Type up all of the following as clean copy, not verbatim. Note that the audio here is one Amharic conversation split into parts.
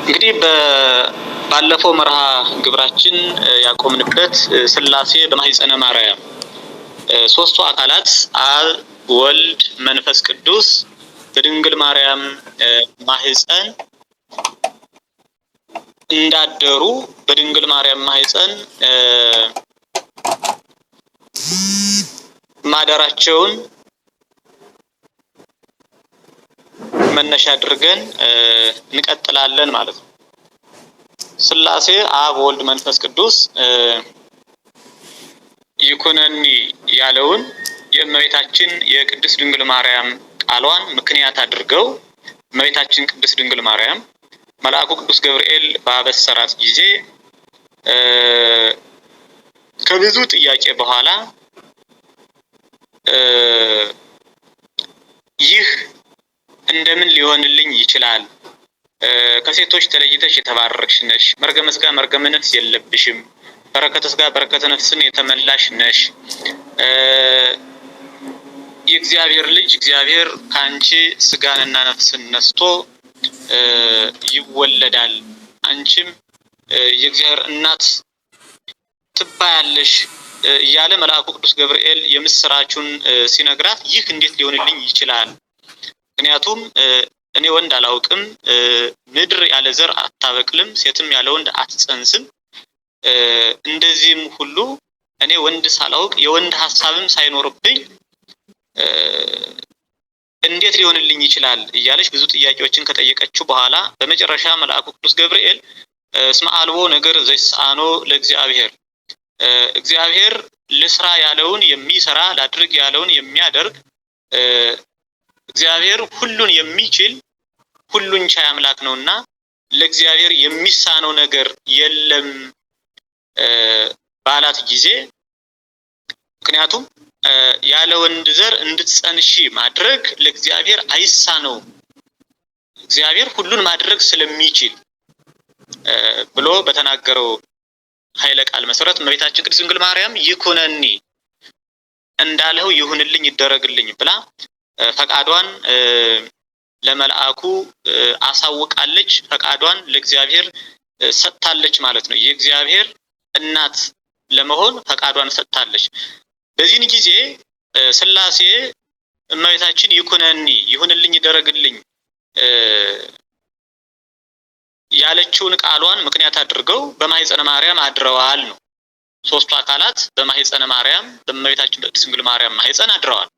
እንግዲህ ባለፈው መርሃ ግብራችን ያቆምንበት ሥላሴ በማህፀነ ማርያም ሶስቱ አካላት አብ ወልድ መንፈስ ቅዱስ በድንግል ማርያም ማህፀን እንዳደሩ በድንግል ማርያም ማህፀን ማደራቸውን መነሻ አድርገን እንቀጥላለን ማለት ነው። ሥላሴ አብ ወልድ መንፈስ ቅዱስ ይኩነኒ ያለውን የእመቤታችን የቅድስት ድንግል ማርያም ቃሏን ምክንያት አድርገው እመቤታችን ቅድስት ድንግል ማርያም መልአኩ ቅዱስ ገብርኤል ባበሰራት ጊዜ ከብዙ ጥያቄ በኋላ ይህ እንደምን ሊሆንልኝ ይችላል? ከሴቶች ተለይተሽ የተባረክሽ ነሽ፣ መርገመ ሥጋ መርገመ ነፍስ የለብሽም፣ በረከተ ሥጋ በረከተ ነፍስን የተመላሽ ነሽ። የእግዚአብሔር ልጅ እግዚአብሔር ካንቺ ሥጋንና ነፍስን ነስቶ ይወለዳል፣ አንቺም የእግዚአብሔር እናት ትባያለሽ እያለ መልአኩ ቅዱስ ገብርኤል የምስራቹን ሲነግራት ይህ እንዴት ሊሆንልኝ ይችላል? ምክንያቱም እኔ ወንድ አላውቅም፣ ምድር ያለ ዘር አታበቅልም፣ ሴትም ያለ ወንድ አትጸንስም። እንደዚህም ሁሉ እኔ ወንድ ሳላውቅ የወንድ ሐሳብም ሳይኖርብኝ እንዴት ሊሆንልኝ ይችላል እያለች ብዙ ጥያቄዎችን ከጠየቀችው በኋላ በመጨረሻ መልአኩ ቅዱስ ገብርኤል እስመ አልቦ ነገር ዘይሳኖ ለእግዚአብሔር፣ እግዚአብሔር ልስራ ያለውን የሚሰራ ላድርግ ያለውን የሚያደርግ እግዚአብሔር ሁሉን የሚችል ሁሉን ቻይ አምላክ ነውና ለእግዚአብሔር የሚሳነው ነገር የለም ባላት ጊዜ፣ ምክንያቱም ያለ ወንድ ዘር እንድትጸንሺ ማድረግ ለእግዚአብሔር አይሳነው፣ እግዚአብሔር ሁሉን ማድረግ ስለሚችል ብሎ በተናገረው ኃይለ ቃል መሰረት እመቤታችን ቅድስት ድንግል ማርያም ይኩነኒ እንዳለው ይሁንልኝ ይደረግልኝ ብላ ፈቃዷን ለመልአኩ አሳውቃለች። ፈቃዷን ለእግዚአብሔር ሰጥታለች ማለት ነው። የእግዚአብሔር እናት ለመሆን ፈቃዷን ሰጥታለች። በዚህን ጊዜ ሥላሴ እመቤታችን ይኩነኒ ይሁንልኝ ይደረግልኝ ያለችውን ቃሏን ምክንያት አድርገው በማህፀነ ማርያም አድረዋል ነው። ሶስቱ አካላት በማህፀነ ማርያም በእመቤታችን በቅድስት ድንግል ማርያም ማህፀን አድረዋል።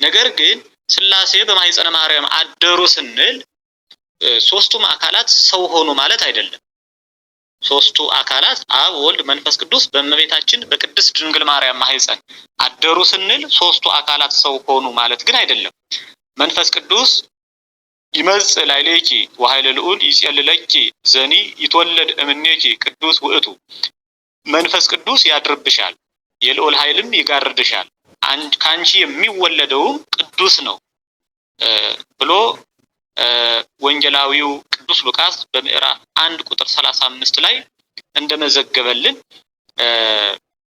ነገር ግን ሥላሴ በማህፀነ ማርያም አደሩ ስንል ሶስቱም አካላት ሰው ሆኑ ማለት አይደለም። ሶስቱ አካላት አብ ወልድ መንፈስ ቅዱስ በእመቤታችን በቅድስት ድንግል ማርያም ማህፀን አደሩ ስንል ሶስቱ አካላት ሰው ሆኑ ማለት ግን አይደለም። መንፈስ ቅዱስ ይመጽእ ላዕሌኪ ወኃይለ ልዑል ይጼልለኪ ዘኒ ይትወለድ እምኔኪ ቅዱስ ውእቱ፣ መንፈስ ቅዱስ ያድርብሻል፣ የልዑል ኃይልም ይጋርድሻል፣ ካንቺ የሚወለደውም ቅዱስ ነው ብሎ ወንጌላዊው ቅዱስ ሉቃስ በምዕራፍ 1 ቁጥር 35 ላይ እንደመዘገበልን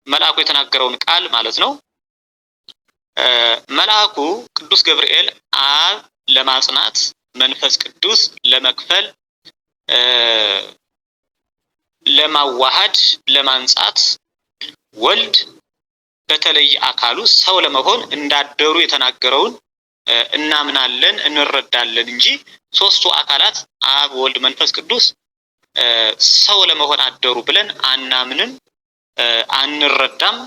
መልአኩ የተናገረውን ቃል ማለት ነው። መልአኩ ቅዱስ ገብርኤል አብ ለማጽናት መንፈስ ቅዱስ ለመክፈል ለማዋሃድ ለማንጻት ወልድ በተለይ አካሉ ሰው ለመሆን እንዳደሩ የተናገረውን እናምናለን እንረዳለን እንጂ ሶስቱ አካላት አብ ወልድ መንፈስ ቅዱስ ሰው ለመሆን አደሩ ብለን አናምንም አንረዳም።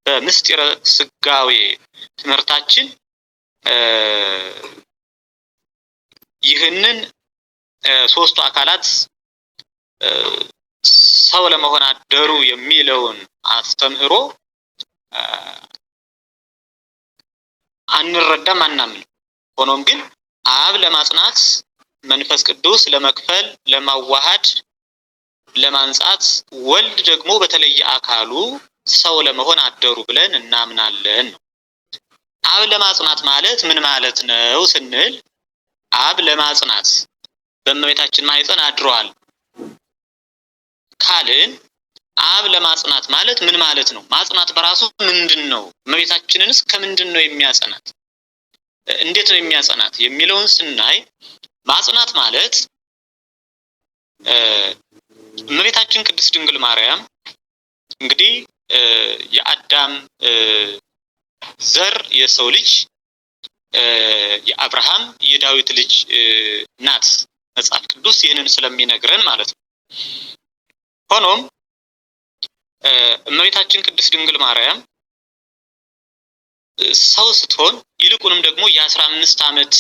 በምስጢረ ሥጋዌ ትምህርታችን ይህንን ሶስቱ አካላት ሰው ለመሆን አደሩ የሚለውን አስተምህሮ አንረዳም አናምንም። ሆኖም ግን አብ ለማጽናት መንፈስ ቅዱስ ለመክፈል ለማዋሃድ ለማንጻት ወልድ ደግሞ በተለየ አካሉ ሰው ለመሆን አደሩ ብለን እናምናለን። አብ ለማጽናት ማለት ምን ማለት ነው ስንል አብ ለማጽናት በእመቤታችን ማህፀን አድሯል ካልን አብ ለማጽናት ማለት ምን ማለት ነው? ማጽናት በራሱ ምንድነው? እመቤታችንንስ ከምንድን ነው የሚያጸናት? እንዴት ነው የሚያጸናት የሚለውን ስናይ ማጽናት ማለት እመቤታችን ቅድስት ድንግል ማርያም እንግዲህ የአዳም ዘር የሰው ልጅ የአብርሃም የዳዊት ልጅ ናት መጽሐፍ ቅዱስ ይህንን ስለሚነግረን ማለት ነው። ሆኖም እመቤታችን ቅድስት ድንግል ማርያም ሰው ስትሆን ይልቁንም ደግሞ የ15 ዓመት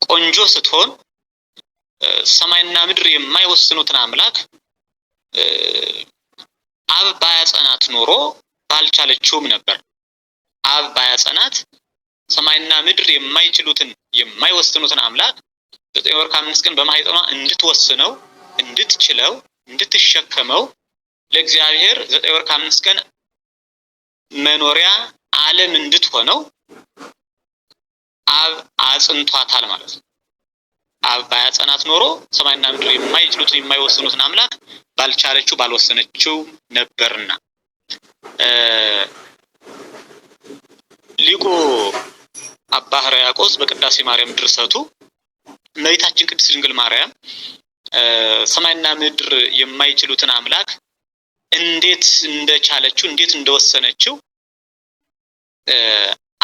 ቆንጆ ስትሆን ሰማይና ምድር የማይወስኑትን አምላክ አብ ባያጸናት ኖሮ ባልቻለችውም ነበር። አብ ባያጸናት ሰማይና ምድር የማይችሉትን የማይወስኑትን አምላክ 9 ወር ከ5 ቀን በማህፀኗ እንድትወስነው እንድትችለው እንድትሸከመው ለእግዚአብሔር 9 ወር ከ5 ቀን መኖሪያ ዓለም እንድትሆነው አብ አጽንቷታል ማለት ነው። አብ ባያጸናት ኖሮ ሰማይና ምድር የማይችሉትን የማይወስኑትን አምላክ ባልቻለችው ባልወሰነችው ነበርና ሊቁ አባ ሕርያቆስ በቅዳሴ ማርያም ድርሰቱ እመቤታችን ቅድስት ድንግል ማርያም ሰማይና ምድር የማይችሉትን አምላክ እንዴት እንደቻለችው እንዴት እንደወሰነችው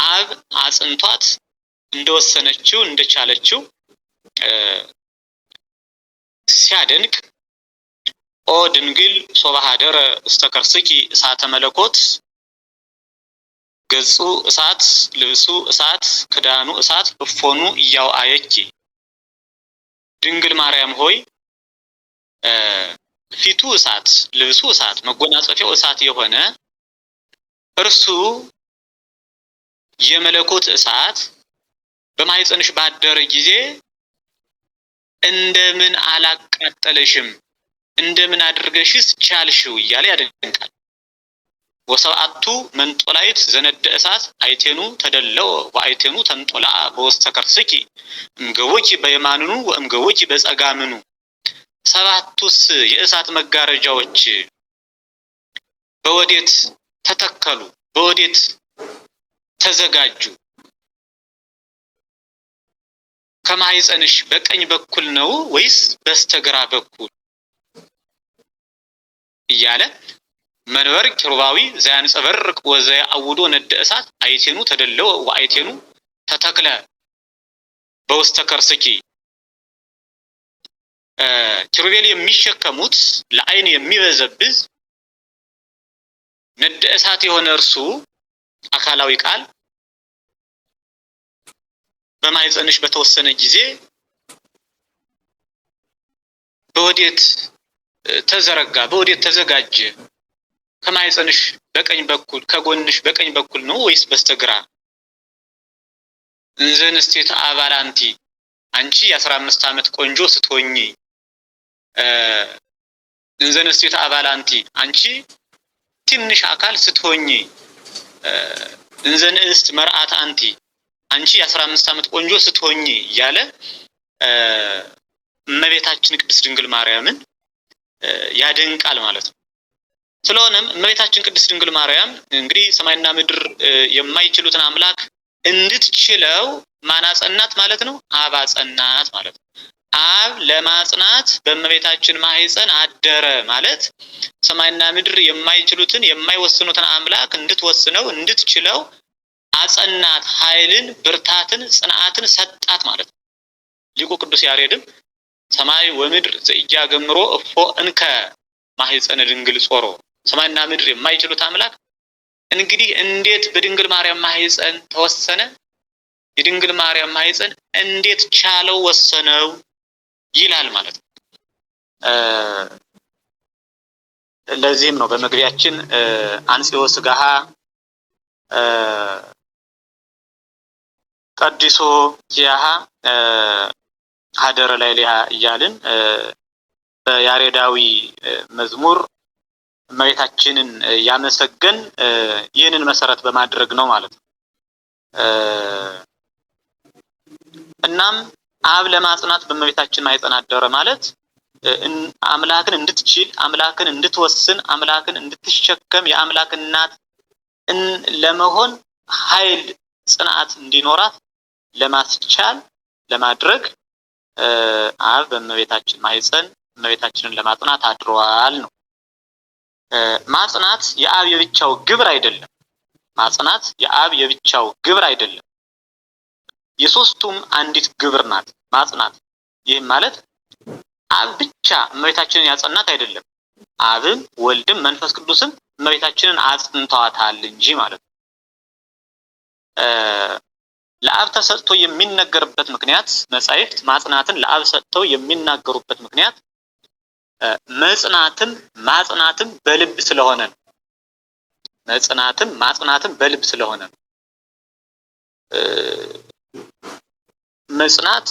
አብ አጽንቷት እንደወሰነችው እንደቻለችው ሲያደንቅ ኦ ድንግል ሶበ ኀደረ ውስተ ከርስኪ እሳተ መለኮት ገጹ እሳት ልብሱ እሳት ክዳኑ እሳት እፎኑ እያውአየኪ ድንግል ማርያም ሆይ ፊቱ እሳት ልብሱ እሳት መጎናጸፊያው እሳት የሆነ እርሱ የመለኮት እሳት በማህፀንሽ ባደረ ጊዜ እንደምን አላቃጠለሽም እንደምን አድርገሽስ ቻልሽው እያለ ያደንቃል። ወሰብአቱ መንጦላይት ዘነደ እሳት አይቴኑ ተደለው ወአይቴኑ ተንጦላ በውስተ ከርስኪ እምገቦኪ በየማንኑ ወእምገቦኪ በጸጋምኑ ሰባቱስ የእሳት መጋረጃዎች በወዴት ተተከሉ በወዴት ተዘጋጁ? ከማህፀንሽ በቀኝ በኩል ነው ወይስ በስተግራ በኩል እያለ መንበር ኪሩባዊ ዘያንጸበርቅ ወዘያአውዶ ነደ እሳት አይቴኑ ተደለው ወአይቴኑ ተተክለ በውስተ ከርስኪ ኪሩቤል የሚሸከሙት ለአይን የሚበዘብዝ ነደ እሳት የሆነ እርሱ አካላዊ ቃል በማህፀንሽ በተወሰነ ጊዜ በወዴት ተዘረጋ በወዴት ተዘጋጀ? ከማህፀንሽ በቀኝ በኩል ከጎንሽ በቀኝ በኩል ነው ወይስ በስተግራ? እንዘንስቴት አባላንቲ አንቺ የ15 ዓመት ቆንጆ ስትሆኚ እንዘንስቴት አባላንቲ አንቺ ትንሽ አካል ስትሆኚ እንዘንስት መርአት አንቲ አንቺ የ15 ዓመት ቆንጆ ስትሆኚ እያለ እመቤታችን ቅድስት ድንግል ማርያምን ያደንቃል ማለት ነው። ስለሆነም እመቤታችን ቅድስት ድንግል ማርያም እንግዲህ ሰማይና ምድር የማይችሉትን አምላክ እንድትችለው ማናጸናት ማለት ነው? አብ አጸናት ማለት ነው። አብ ለማጽናት በእመቤታችን ማህፀን አደረ ማለት ሰማይና ምድር የማይችሉትን የማይወስኑትን አምላክ እንድትወስነው እንድትችለው አጸናት፣ ኃይልን ብርታትን ጽናትን ሰጣት ማለት ነው። ሊቁ ቅዱስ ያሬድም ሰማይ ወምድር ዘኢያገምሮ እፎ እንከ ማህፀነ ድንግል ጾሮ ሰማይና ምድር የማይችሉት አምላክ እንግዲህ እንዴት በድንግል ማርያም ማህፀን ተወሰነ? የድንግል ማርያም ማህፀን እንዴት ቻለው ወሰነው ይላል ማለት ነው። ለዚህም ነው በመግቢያችን አንጽዮ ስጋሃ ቀዲሶ ኪያሃ ሀደረ ላይሊሃ እያልን በያሬዳዊ መዝሙር እመቤታችንን ያመሰገን ይህንን መሰረት በማድረግ ነው ማለት ነው። እናም አብ ለማጽናት በእመቤታችን ማህፀን አደረ ማለት አምላክን እንድትችል አምላክን እንድትወስን አምላክን እንድትሸከም የአምላክ እናት ለመሆን ኃይል ጽናት እንዲኖራት ለማስቻል ለማድረግ አብ በእመቤታችን ማህፀን እመቤታችንን ለማጽናት አድሯል ነው። ማጽናት የአብ የብቻው ግብር አይደለም። ማጽናት የአብ የብቻው ግብር አይደለም። የሶስቱም አንዲት ግብር ናት ማጽናት። ይህም ማለት አብ ብቻ እመቤታችንን ያጸናት አይደለም። አብም ወልድም መንፈስ ቅዱስም እመቤታችንን አጽንተዋታል እንጂ ማለት ነው። ለአብ ተሰጥቶ የሚነገርበት ምክንያት መጻሕፍት ማጽናትን ለአብ ሰጥተው የሚናገሩበት ምክንያት መጽናትም ማጽናትም በልብ ስለሆነ ነው። መጽናትም ማጽናትም በልብ ስለሆነ ነው። መጽናት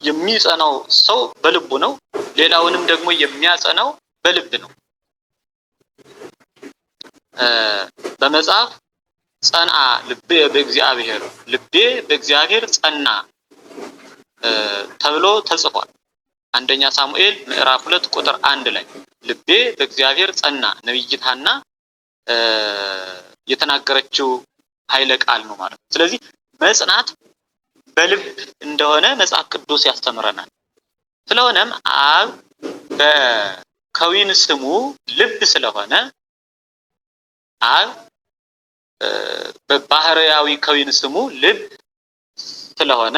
የሚጸናው ሰው በልቡ ነው። ሌላውንም ደግሞ የሚያጸናው በልብ ነው። በመጽሐፍ ጸንአ ልቤ በእግዚአብሔር ልቤ በእግዚአብሔር ጸና ተብሎ ተጽፏል። አንደኛ ሳሙኤል ምዕራፍ 2 ቁጥር 1 ላይ ልቤ በእግዚአብሔር ጸና ነብይት ሐና የተናገረችው ኃይለ ቃል ነው ማለት ነው። ስለዚህ መጽናት በልብ እንደሆነ መጽሐፍ ቅዱስ ያስተምረናል። ስለሆነም አብ በከዊን ስሙ ልብ ስለሆነ አብ በባህርያዊ ከዊን ስሙ ልብ ስለሆነ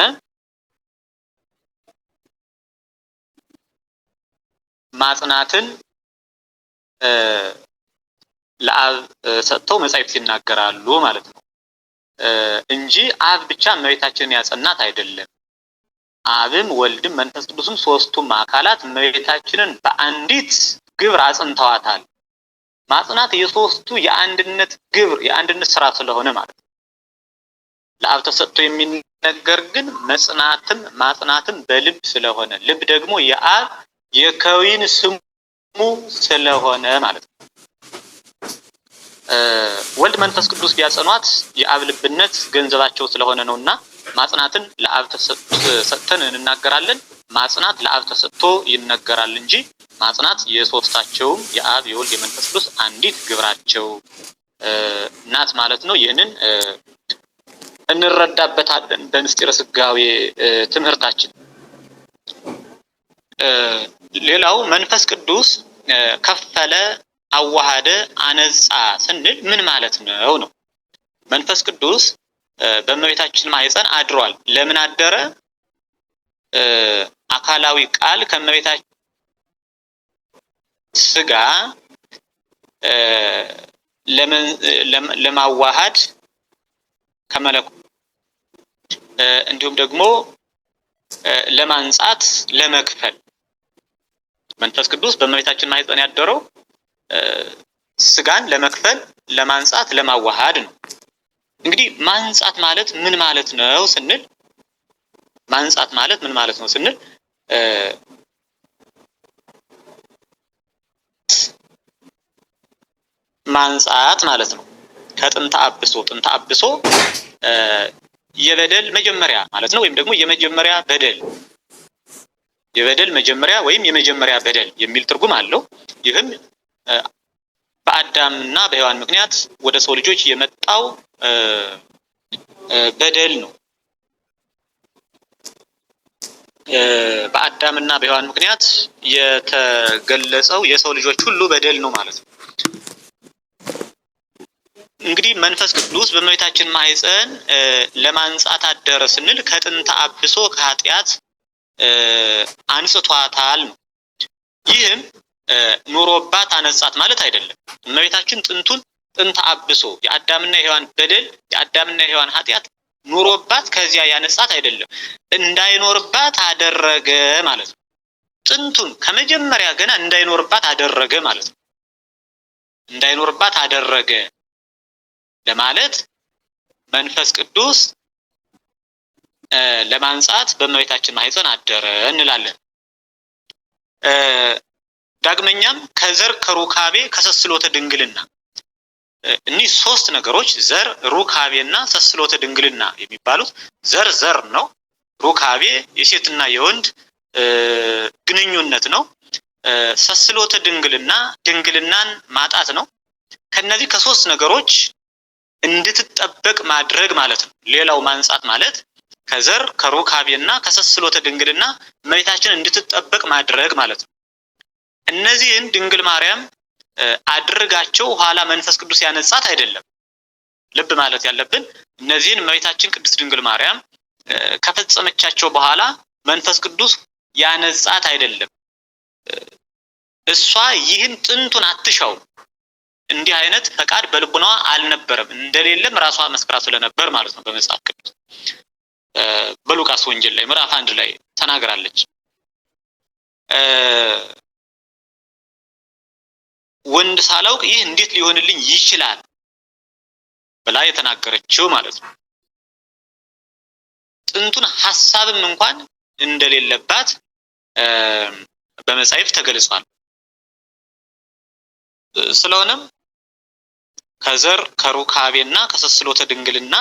ማጽናትን ለአብ ሰጥተው መጻሕፍት ይናገራሉ ማለት ነው እንጂ አብ ብቻ እመቤታችንን ያጸናት አይደለም። አብም ወልድም መንፈስ ቅዱስም ሶስቱም አካላት እመቤታችንን በአንዲት ግብር አጽንተዋታል። ማጽናት የሶስቱ የአንድነት ግብር የአንድነት ስራ ስለሆነ ማለት ነው። ለአብ ተሰጥቶ የሚነገር ግን መጽናትም ማጽናትም በልብ ስለሆነ ልብ ደግሞ የአብ የከዊን ስሙ ስለሆነ ማለት ነው። ወልድ መንፈስ ቅዱስ ቢያጸኗት የአብ ልብነት ገንዘባቸው ስለሆነ ነውና ማጽናትን ለአብ ተሰጥተን እንናገራለን። ማጽናት ለአብ ተሰጥቶ ይነገራል እንጂ ማጽናት የሶስታቸውም የአብ የወልድ የመንፈስ ቅዱስ አንዲት ግብራቸው ናት ማለት ነው። ይህንን እንረዳበታለን በምስጢረ ሥጋዌ ትምህርታችን። ሌላው መንፈስ ቅዱስ ከፈለ፣ አዋሃደ፣ አነጻ ስንል ምን ማለት ነው ነው? መንፈስ ቅዱስ በእመቤታችን ማህፀን አድሯል። ለምን አደረ? አካላዊ ቃል ከእመቤታችን ስጋ ለማዋሃድ ከመለኮት እንዲሁም ደግሞ ለማንጻት ለመክፈል መንፈስ ቅዱስ በእመቤታችን ማህፀን ያደረው ስጋን ለመክፈል ለማንጻት ለማዋሃድ ነው። እንግዲህ ማንጻት ማለት ምን ማለት ነው ስንል ማንጻት ማለት ምን ማለት ነው ስንል ማንጻት ማለት ነው ከጥንተ አብሶ የበደል መጀመሪያ ማለት ነው። ወይም ደግሞ የመጀመሪያ በደል የበደል መጀመሪያ ወይም የመጀመሪያ በደል የሚል ትርጉም አለው። ይህም በአዳምና በሔዋን ምክንያት ወደ ሰው ልጆች የመጣው በደል ነው። በአዳምና በሔዋን ምክንያት የተገለጸው የሰው ልጆች ሁሉ በደል ነው ማለት ነው። እንግዲህ መንፈስ ቅዱስ በእመቤታችን ማህፀን ለማንጻት አደረ ስንል ከጥንተ አብሶ ከኃጢአት አንጽቷታል ነው። ይህም ኑሮባት አነጻት ማለት አይደለም። እመቤታችን ጥንተ አብሶ የአዳምና የሔዋን በደል የአዳምና የሔዋን ኃጢአት ኑሮባት ከዚያ ያነጻት አይደለም፣ እንዳይኖርባት አደረገ ማለት ነው። ጥንቱን ከመጀመሪያ ገና እንዳይኖርባት አደረገ ማለት ነው። እንዳይኖርባት አደረገ ለማለት መንፈስ ቅዱስ ለማንጻት በእመቤታችን ማህፀን አደረ እንላለን። ዳግመኛም ከዘር ከሩካቤ ከሰስሎተ ድንግልና እኒህ ሶስት ነገሮች ዘር፣ ሩካቤና ሰስሎተ ድንግልና የሚባሉት ዘር ነው። ሩካቤ የሴትና የወንድ ግንኙነት ነው። ሰስሎተ ድንግልና ድንግልናን ማጣት ነው። ከነዚህ ከሶስት ነገሮች እንድትጠበቅ ማድረግ ማለት ነው። ሌላው ማንጻት ማለት ከዘር ከሩካቤና ከሰስሎተ ድንግልና እመቤታችን እንድትጠበቅ ማድረግ ማለት ነው። እነዚህን ድንግል ማርያም አድርጋቸው ኋላ መንፈስ ቅዱስ ያነጻት አይደለም። ልብ ማለት ያለብን እነዚህን እመቤታችን ቅድስት ድንግል ማርያም ከፈጸመቻቸው በኋላ መንፈስ ቅዱስ ያነጻት አይደለም። እሷ ይህን ጥንቱን አትሻው። እንዲህ አይነት ፈቃድ በልቡናዋ አልነበረም፣ እንደሌለም ራሷ መስክራ ስለነበር ማለት ነው። በመጽሐፍ ቅዱስ በሉቃስ ወንጌል ላይ ምዕራፍ 1 ላይ ተናግራለች። ወንድ ሳላውቅ ይህ እንዴት ሊሆንልኝ ይችላል ብላ የተናገረችው ማለት ነው። ጥንቱን ሐሳብም እንኳን እንደሌለባት በመጽሐፍ ተገልጿል። ስለሆነም ከዘር ከሩካቤና ከሰስሎተ ድንግልና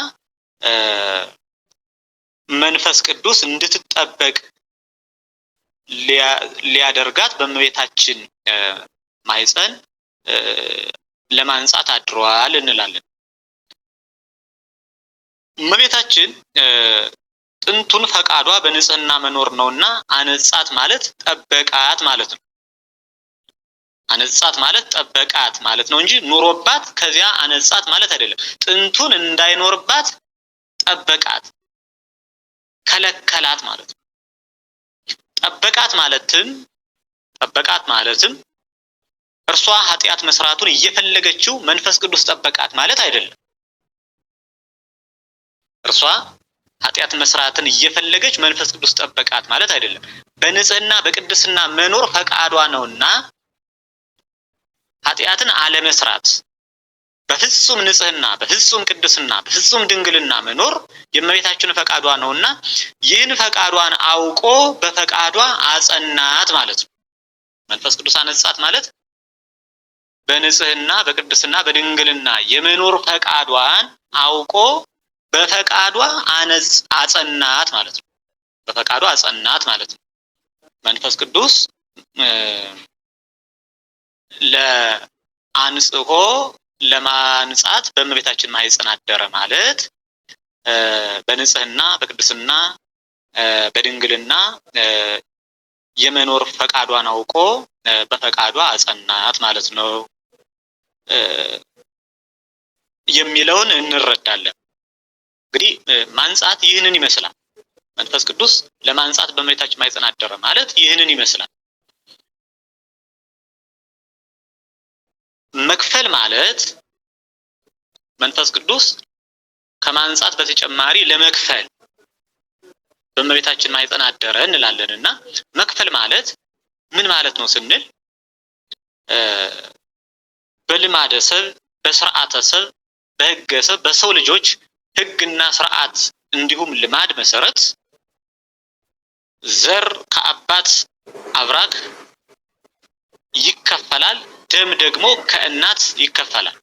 መንፈስ ቅዱስ እንድትጠበቅ ሊያደርጋት በእመቤታችን ማህፀን ለማንጻት አድሯል እንላለን። እመቤታችን ጥንቱን ፈቃዷ በንጽህና መኖር ነውና አነጻት ማለት ጠበቃት ማለት ነው። አነጻት ማለት ጠበቃት ማለት ነው እንጂ ኑሮባት ከዚያ አነጻት ማለት አይደለም። ጥንቱን እንዳይኖርባት ጠበቃት፣ ከለከላት ማለት ነው። ጠበቃት ማለትም እርሷ ኃጢአት መስራቱን እየፈለገችው መንፈስ ቅዱስ ጠበቃት ማለት አይደለም። እርሷ ኃጢአት መስራትን እየፈለገች መንፈስ ቅዱስ ጠበቃት ማለት አይደለም። በንጽህና በቅድስና መኖር ፈቃዷ ነውና ኃጢአትን አለመስራት፣ በፍጹም ንጽህና፣ በፍጹም ቅድስና፣ በፍጹም ድንግልና መኖር የእመቤታችን ፈቃዷ ነውና ይህን ፈቃዷን አውቆ በፈቃዷ አጸናት ማለት ነው። መንፈስ ቅዱስ አነጻት ማለት በንጽህና በቅድስና በድንግልና የመኖር ፈቃዷን አውቆ በፈቃዷ አጸናት ማለት ነው። በፈቃዷ አጸናት ማለት ነው። መንፈስ ቅዱስ ለአንጽሖ ለማንጻት በእመቤታችን ማህፀን አደረ ማለት በንጽህና በቅድስና በድንግልና የመኖር ፈቃዷን አውቆ በፈቃዷ አጸናት ማለት ነው የሚለውን እንረዳለን። እንግዲህ ማንጻት ይህንን ይመስላል። መንፈስ ቅዱስ ለማንጻት በእመቤታችን ማህፀን አደረ ማለት ይህንን ይመስላል። መክፈል ማለት መንፈስ ቅዱስ ከማንጻት በተጨማሪ ለመክፈል በእመቤታችን ማህፀን አደረ እንላለንና መክፈል ማለት ምን ማለት ነው ስንል በልማደ ሰብ፣ በስርዓተ ሰብ፣ በሕገ ሰብ፣ በሰው ልጆች ሕግና ስርዓት እንዲሁም ልማድ መሰረት ዘር ከአባት አብራክ ይከፈላል፣ ደም ደግሞ ከእናት ይከፈላል።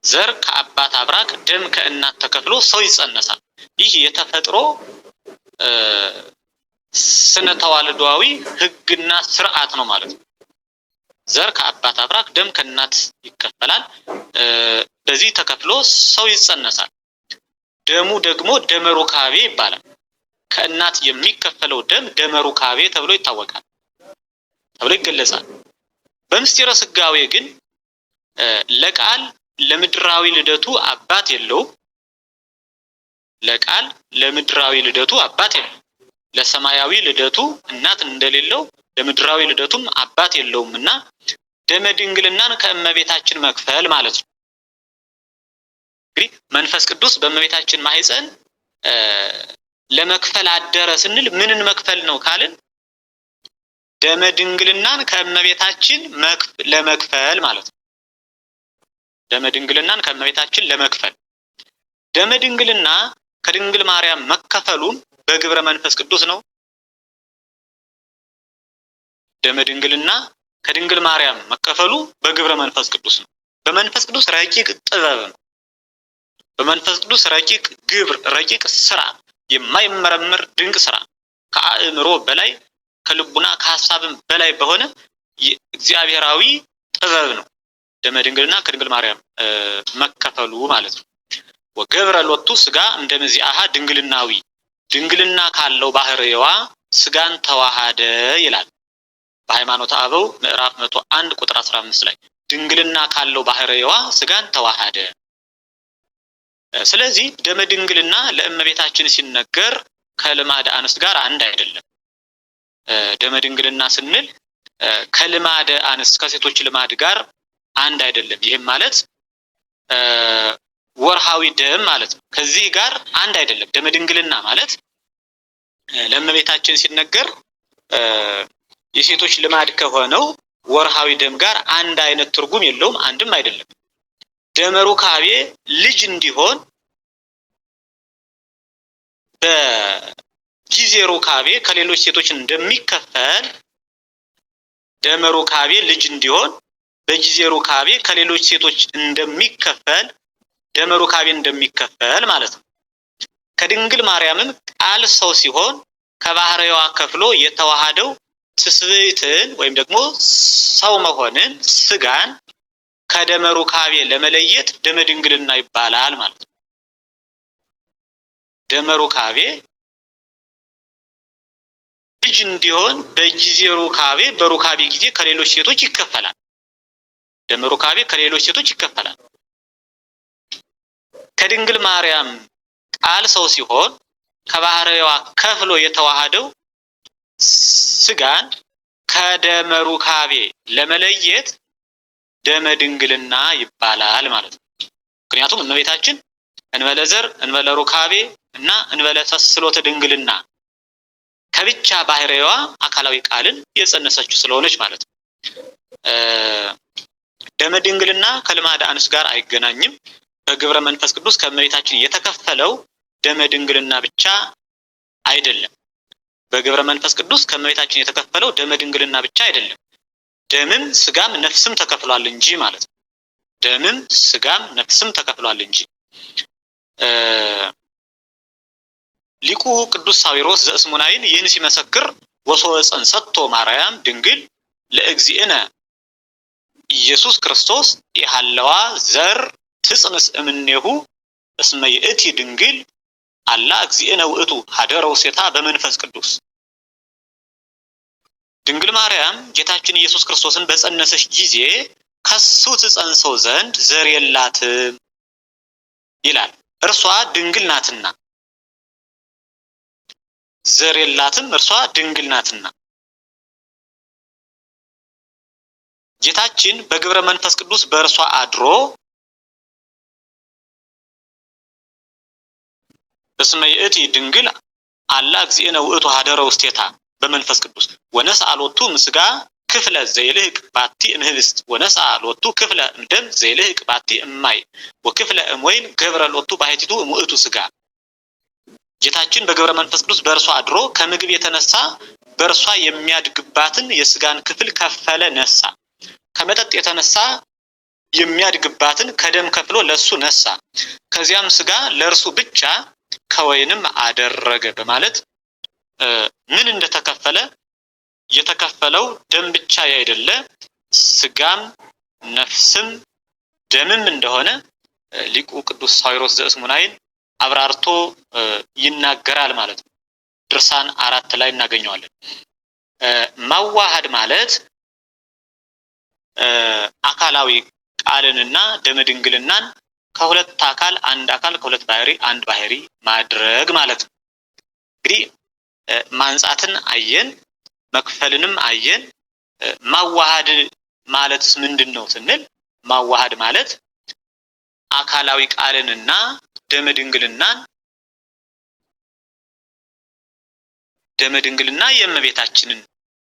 ዘር ከአባት አብራክ ደም ከእናት ተከፍሎ ሰው ይጸነሳል። ይህ የተፈጥሮ ስነ ተዋልዷዊ ሕግና ስርዓት ነው ማለት ነው። ዘር ከአባት አብራክ ደም ከእናት ይከፈላል። በዚህ ተከፍሎ ሰው ይጸነሳል። ደሙ ደግሞ ደመ ሩካቤ ይባላል። ከእናት የሚከፈለው ደም ደመ ሩካቤ ተብሎ ይታወቃል፣ ተብሎ ይገለጻል። በምስጢረ ስጋዌ ግን ለቃል ለምድራዊ ልደቱ አባት የለውም። ለቃል ለምድራዊ ልደቱ አባት የለውም። ለሰማያዊ ልደቱ እናት እንደሌለው ለምድራዊ ልደቱም አባት የለውምና ደመ ድንግልናን ከእመቤታችን መክፈል ማለት ነው። እንግዲህ መንፈስ ቅዱስ በእመቤታችን ማህፀን ለመክፈል አደረ ስንል ምንን መክፈል ነው ካልን ደመ ድንግልናን ከእመቤታችን ለመክፈል ማለት ነው። ደመ ድንግልናን ከእመቤታችን ለመክፈል ደመ ድንግልና ከድንግል ማርያም መከፈሉን በግብረ መንፈስ ቅዱስ ነው። ደመ ድንግልና ከድንግል ማርያም መከፈሉ በግብረ መንፈስ ቅዱስ ነው። በመንፈስ ቅዱስ ረቂቅ ጥበብ ነው። በመንፈስ ቅዱስ ረቂቅ ግብር፣ ረቂቅ ስራ፣ የማይመረመር ድንቅ ስራ ከአእምሮ በላይ ከልቡና ከሐሳብም በላይ በሆነ እግዚአብሔራዊ ጥበብ ነው ደመ ድንግልና ከድንግል ማርያም መከፈሉ ማለት ነው። ወገብረ ሎቱ ስጋ እንደመዚአሃ ድንግልናዊ ድንግልና ካለው ባህሪዋ ስጋን ተዋሃደ ይላል በሃይማኖተ አበው ምዕራፍ 101 ቁጥር 15 ላይ ድንግልና ካለው ባህሪዋ ስጋን ተዋሃደ። ስለዚህ ደመ ድንግልና ለእመቤታችን ሲነገር ከልማደ አንስት ጋር አንድ አይደለም። ደመ ድንግልና ስንል ከልማደ አንስት ከሴቶች ልማድ ጋር አንድ አይደለም። ይህም ማለት ወርሃዊ ደም ማለት ነው። ከዚህ ጋር አንድ አይደለም። ደመ ድንግልና ማለት ለእመቤታችን ሲነገር የሴቶች ልማድ ከሆነው ወርሃዊ ደም ጋር አንድ አይነት ትርጉም የለውም፣ አንድም አይደለም። ደመ ሩካቤ ልጅ እንዲሆን በጊዜ ሩካቤ ከሌሎች ሴቶች እንደሚከፈል ደመ ሩካቤ ልጅ እንዲሆን በጊዜ ሩካቤ ከሌሎች ሴቶች እንደሚከፈል ደመ ሩካቤ እንደሚከፈል ማለት ነው። ከድንግል ማርያምም ቃል ሰው ሲሆን ከባህሪዋ ከፍሎ የተዋሃደው ትስብእትን ወይም ደግሞ ሰው መሆንን ስጋን ከደመ ሩካቤ ለመለየት ደመ ድንግልና ይባላል ማለት ነው። ደመ ሩካቤ ልጅ እንዲሆን በጊዜ ሩካቤ በሩካቤ ጊዜ ከሌሎች ሴቶች ይከፈላል። ደመ ሩካቤ ከሌሎች ሴቶች ይከፈላል። ከድንግል ማርያም ቃል ሰው ሲሆን ከባህሪዋ ከፍሎ የተዋሃደው ስጋን ከደመ ሩካቤ ለመለየት ደመ ድንግልና ይባላል ማለት ነው። ምክንያቱም እመቤታችን እንበለ ዘር እንበለ ሩካቤ እና እንበለ ተስሎተ ድንግልና ከብቻ ባህሪዋ አካላዊ ቃልን የጸነሰችው ስለሆነች ማለት ነው። ደመ ድንግልና ከልማደ አንስት ጋር አይገናኝም። በግብረ መንፈስ ቅዱስ ከእመቤታችን የተከፈለው ደመ ድንግልና ብቻ አይደለም። በግብረ መንፈስ ቅዱስ ከእመቤታችን የተከፈለው ደመ ድንግልና ብቻ አይደለም፣ ደምም ስጋም ነፍስም ተከፍሏል እንጂ ማለት ነው። ደምም ስጋም ነፍስም ተከፍሏል እንጂ። ሊቁ ቅዱስ ሳዊሮስ ዘእስሙናይን ይህን ሲመሰክር ወሶበ ጸንሰቶ ማርያም ድንግል ለእግዚእነ ኢየሱስ ክርስቶስ የሐለዋ ዘር ትጽንስ እምኔሁ እስመ ይእቲ ድንግል አላ እግዚእነ ውእቱ ሀደረ ውስቴታ በመንፈስ ቅዱስ። ድንግል ማርያም ጌታችን ኢየሱስ ክርስቶስን በጸነሰች ጊዜ ከሱ ትጸንሰው ዘንድ ዘር የላትም ይላል። እርሷ ድንግል ናትና፣ ዘር የላትም እርሷ ድንግል ናትና። ጌታችን በግብረ መንፈስ ቅዱስ በእርሷ አድሮ እስመ ይእቲ ድንግል አላ እግዚእነ ውእቱ ሀደረ ውስቴታ በመንፈስ ቅዱስ ወነስአ ሎቱ ምስጋ ክፍለ ዘይልህቅ ባቲ እምህብስት ወነስአ ሎቱ ክፍለ እምደም ዘይልህቅ ባቲ እማይ ወክፍለ እምወይን ገብረ ሎቱ ባሕቲቱ እሙእቱ ስጋ። ጌታችን በግብረ መንፈስ ቅዱስ በእርሷ አድሮ ከምግብ የተነሳ በእርሷ የሚያድግባትን የስጋን ክፍል ከፈለ ነሳ። ከመጠጥ የተነሳ የሚያድግባትን ከደም ከፍሎ ለሱ ነሳ። ከዚያም ስጋ ለእርሱ ብቻ ከወይንም አደረገ በማለት ምን እንደተከፈለ የተከፈለው ደም ብቻ ያይደለ ስጋም ነፍስም ደምም እንደሆነ ሊቁ ቅዱስ ሳዊሮስ ዘእስሙናይን አብራርቶ ይናገራል ማለት ነው። ድርሳን 4 ላይ እናገኘዋለን። ማዋሃድ ማለት አካላዊ ቃልንና ደመ ድንግልናን ከሁለት አካል አንድ አካል ከሁለት ባህሪ አንድ ባህሪ ማድረግ ማለት ነው። እንግዲህ ማንጻትን አየን፣ መክፈልንም አየን። ማዋሃድ ማለትስ ምንድነው ስንል ማዋሃድ ማለት አካላዊ ቃልንና ደመ ድንግልና የእመቤታችንን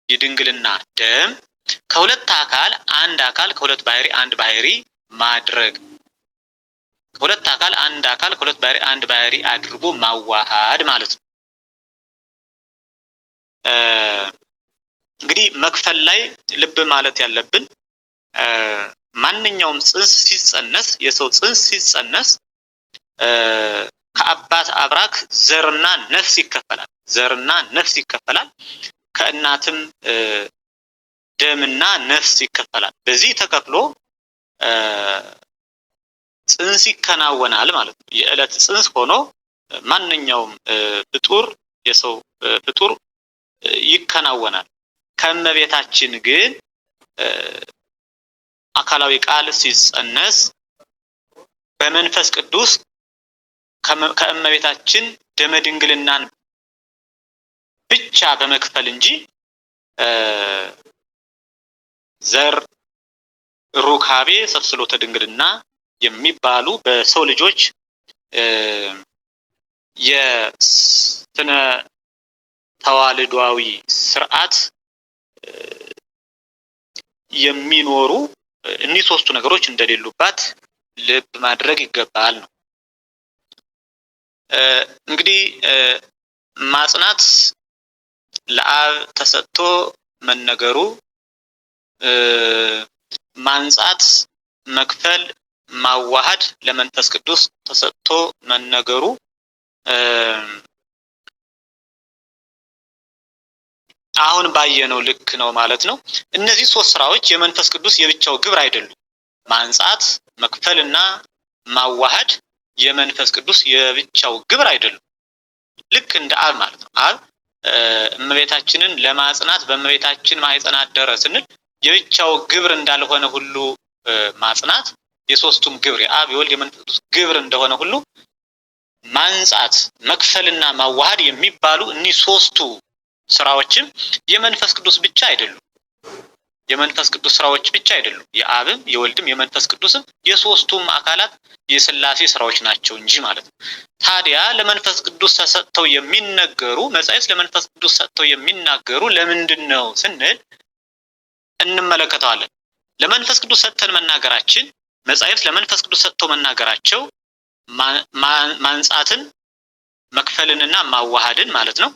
የድንግልና ደም ከሁለት አካል ከሁለት ባህሪ አንድ ባህሪ ማድረግ፣ ከሁለት አካል ከሁለት ባህሪ አንድ ባህሪ አድርጎ ማዋሃድ ማለት ነው። እንግዲህ መክፈል ላይ ልብ ማለት ያለብን ማንኛውም ጽንስ ሲጸነስ የሰው ጽንስ ሲጸነስ ከአባት አብራክ ዘርና ነፍስ ይከፈላል። ከእናትም ደምና ነፍስ ይከፈላል። በዚህ ተከፍሎ ጽንስ ይከናወናል ማለት ነው። የዕለት ጽንስ ሆኖ ማንኛውም ፍጡር የሰው ፍጡር ይከናወናል። ከእመቤታችን ግን አካላዊ ቃል ሲጸነስ በመንፈስ ቅዱስ ከእመቤታችን ደመ ድንግልናን ብቻ በመክፈል እንጂ ዘር ሩካቤ ሰብስሎተ ድንግልና የሚባሉ በሰው ልጆች የስነ ተዋልዷዊ ስርዓት የሚኖሩ እኒህ ሶስቱ ነገሮች እንደሌሉባት ልብ ማድረግ ይገባል ነው። እንግዲህ ማጽናት ለአብ ተሰጥቶ መነገሩ፣ ማንጻት መክፈል ማዋሃድ ለመንፈስ ቅዱስ ተሰጥቶ መነገሩ አሁን ባየነው ልክ ነው ማለት ነው። እነዚህ ሶስት ስራዎች የመንፈስ ቅዱስ የብቻው ግብር አይደሉም። ማንጻት መክፈልና ማዋሃድ የመንፈስ ቅዱስ የብቻው ግብር አይደሉም። ልክ እንደ አብ ማለት ነው። አብ እመቤታችንን ለማጽናት በእመቤታችን ማህፀን አደረ ስንል የብቻው ግብር እንዳልሆነ ሁሉ ማጽናት የሶስቱም ግብር የአብ የወልድ የመንፈስ ቅዱስ ግብር እንደሆነ ሁሉ ማንጻት መክፈልና ማዋሃድ የሚባሉ እኒህ ሶስቱ ስራዎችም የመንፈስ ቅዱስ ብቻ አይደሉም። የመንፈስ ቅዱስ ስራዎች ብቻ አይደሉም። የአብም የወልድም የመንፈስ ቅዱስም የሶስቱም አካላት የሥላሴ ስራዎች ናቸው እንጂ ማለት ነው። ታዲያ ለመንፈስ ቅዱስ ተሰጥተው የሚነገሩ መጻሕፍት ለመንፈስ ቅዱስ ሰጥተው የሚናገሩ ለምንድን ነው ስንል እንመለከተዋለን። ለመንፈስ ቅዱስ ሰጥተን መናገራችን መጻሕፍት ለመንፈስ ቅዱስ ሰጥተው መናገራቸው ማንጻትን መክፈልንና ማዋሃድን ማለት ነው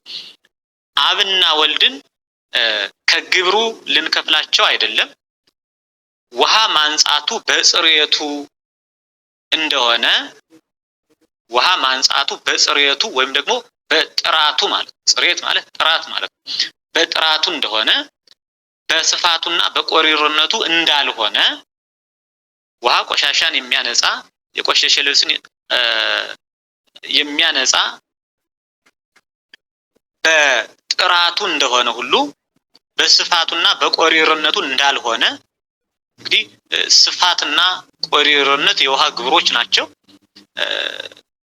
አብና ወልድን ከግብሩ ልንከፍላቸው አይደለም። ውሃ ማንጻቱ በጽሬቱ እንደሆነ ውሃ ማንጻቱ በጽሬቱ ወይም ደግሞ በጥራቱ ማለት ጽሬት ማለት ጥራት ማለት በጥራቱ እንደሆነ በስፋቱና በቆሪርነቱ እንዳልሆነ ውሃ ቆሻሻን የሚያነጻ የቆሸሸ ልብስን የሚያነጻ በጥራቱ እንደሆነ ሁሉ በስፋቱና በቆሪርነቱ እንዳልሆነ እንግዲህ ስፋትና ቆሪርነት የውሃ ግብሮች ናቸው።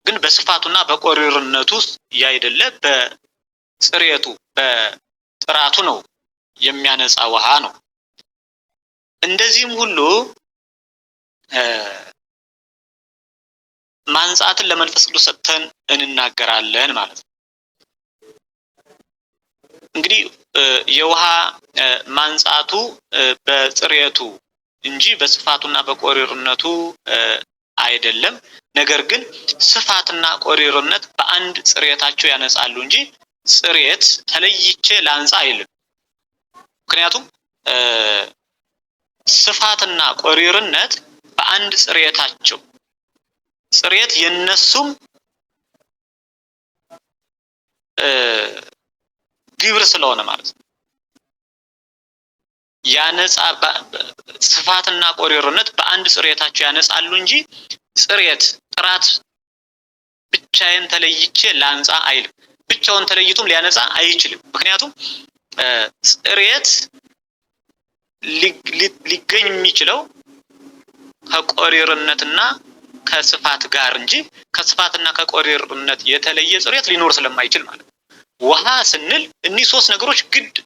ግን በስፋቱና በቆሪርነቱ ያይደለ በጽሬቱ በጥራቱ ነው የሚያነጻ ውሃ ነው። እንደዚህም ሁሉ ማንጻትን ለመንፈስ ቅዱስ ሰጥተን እንናገራለን ማለት ነው። እንግዲህ የውሃ ማንጻቱ በጽሬቱ እንጂ በስፋቱና በቆሪርነቱ አይደለም። ነገር ግን ስፋትና ቆሪርነት በአንድ ጽሬታቸው ያነጻሉ እንጂ ጽሬት ተለይቼ ላንጻ አይልም። ምክንያቱም ስፋትና ቆሪርነት በአንድ ጽሬታቸው ጽሬት የነሱም ግብር ስለሆነ ማለት ነው ያነጻ ስፋትና ቆሪርነት በአንድ ጽሬታቸው ያነጻሉ እንጂ ጽሬት ጥራት ብቻዬን ተለይቼ ላንጻ አይልም። ብቻውን ተለይቶም ሊያነጻ አይችልም። ምክንያቱም ጽሬት ሊገኝ የሚችለው ከቆሪርነትና ከስፋት ጋር እንጂ ከስፋትና ከቆሪርነት የተለየ ጽሬት ሊኖር ስለማይችል ማለት ነው። ውሃ ስንል እኒህ ሶስት ነገሮች ግድ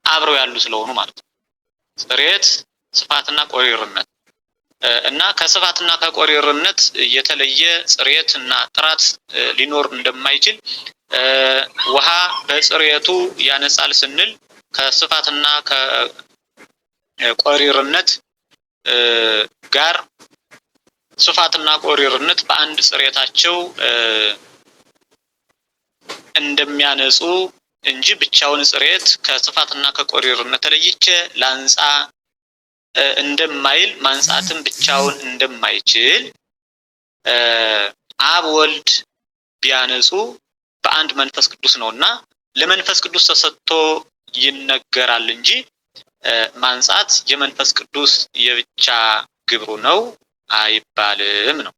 አብረው ያሉ ስለሆኑ ማለት ነው። ጽሬት፣ ስፋትና ቆሪርነት እና ከስፋትና ከቆሪርነት የተለየ ጽሬት እና ጥራት ሊኖር እንደማይችል ውሃ በጽሬቱ ያነጻል ስንል ከስፋትና ከቆሪርነት ጋር ስፋትና ቆሪርነት በአንድ ጽሬታቸው እንደሚያነጹ እንጂ ብቻውን ጽሬት ከስፋትና ከቆሪርነት ተለይቼ ላንጻ እንደማይል ማንጻትም ብቻውን እንደማይችል አብ ወልድ ቢያነጹ በአንድ መንፈስ ቅዱስ ነውና ለመንፈስ ቅዱስ ተሰጥቶ ይነገራል እንጂ ማንጻት የመንፈስ ቅዱስ የብቻ ግብሩ ነው አይባልም ነው።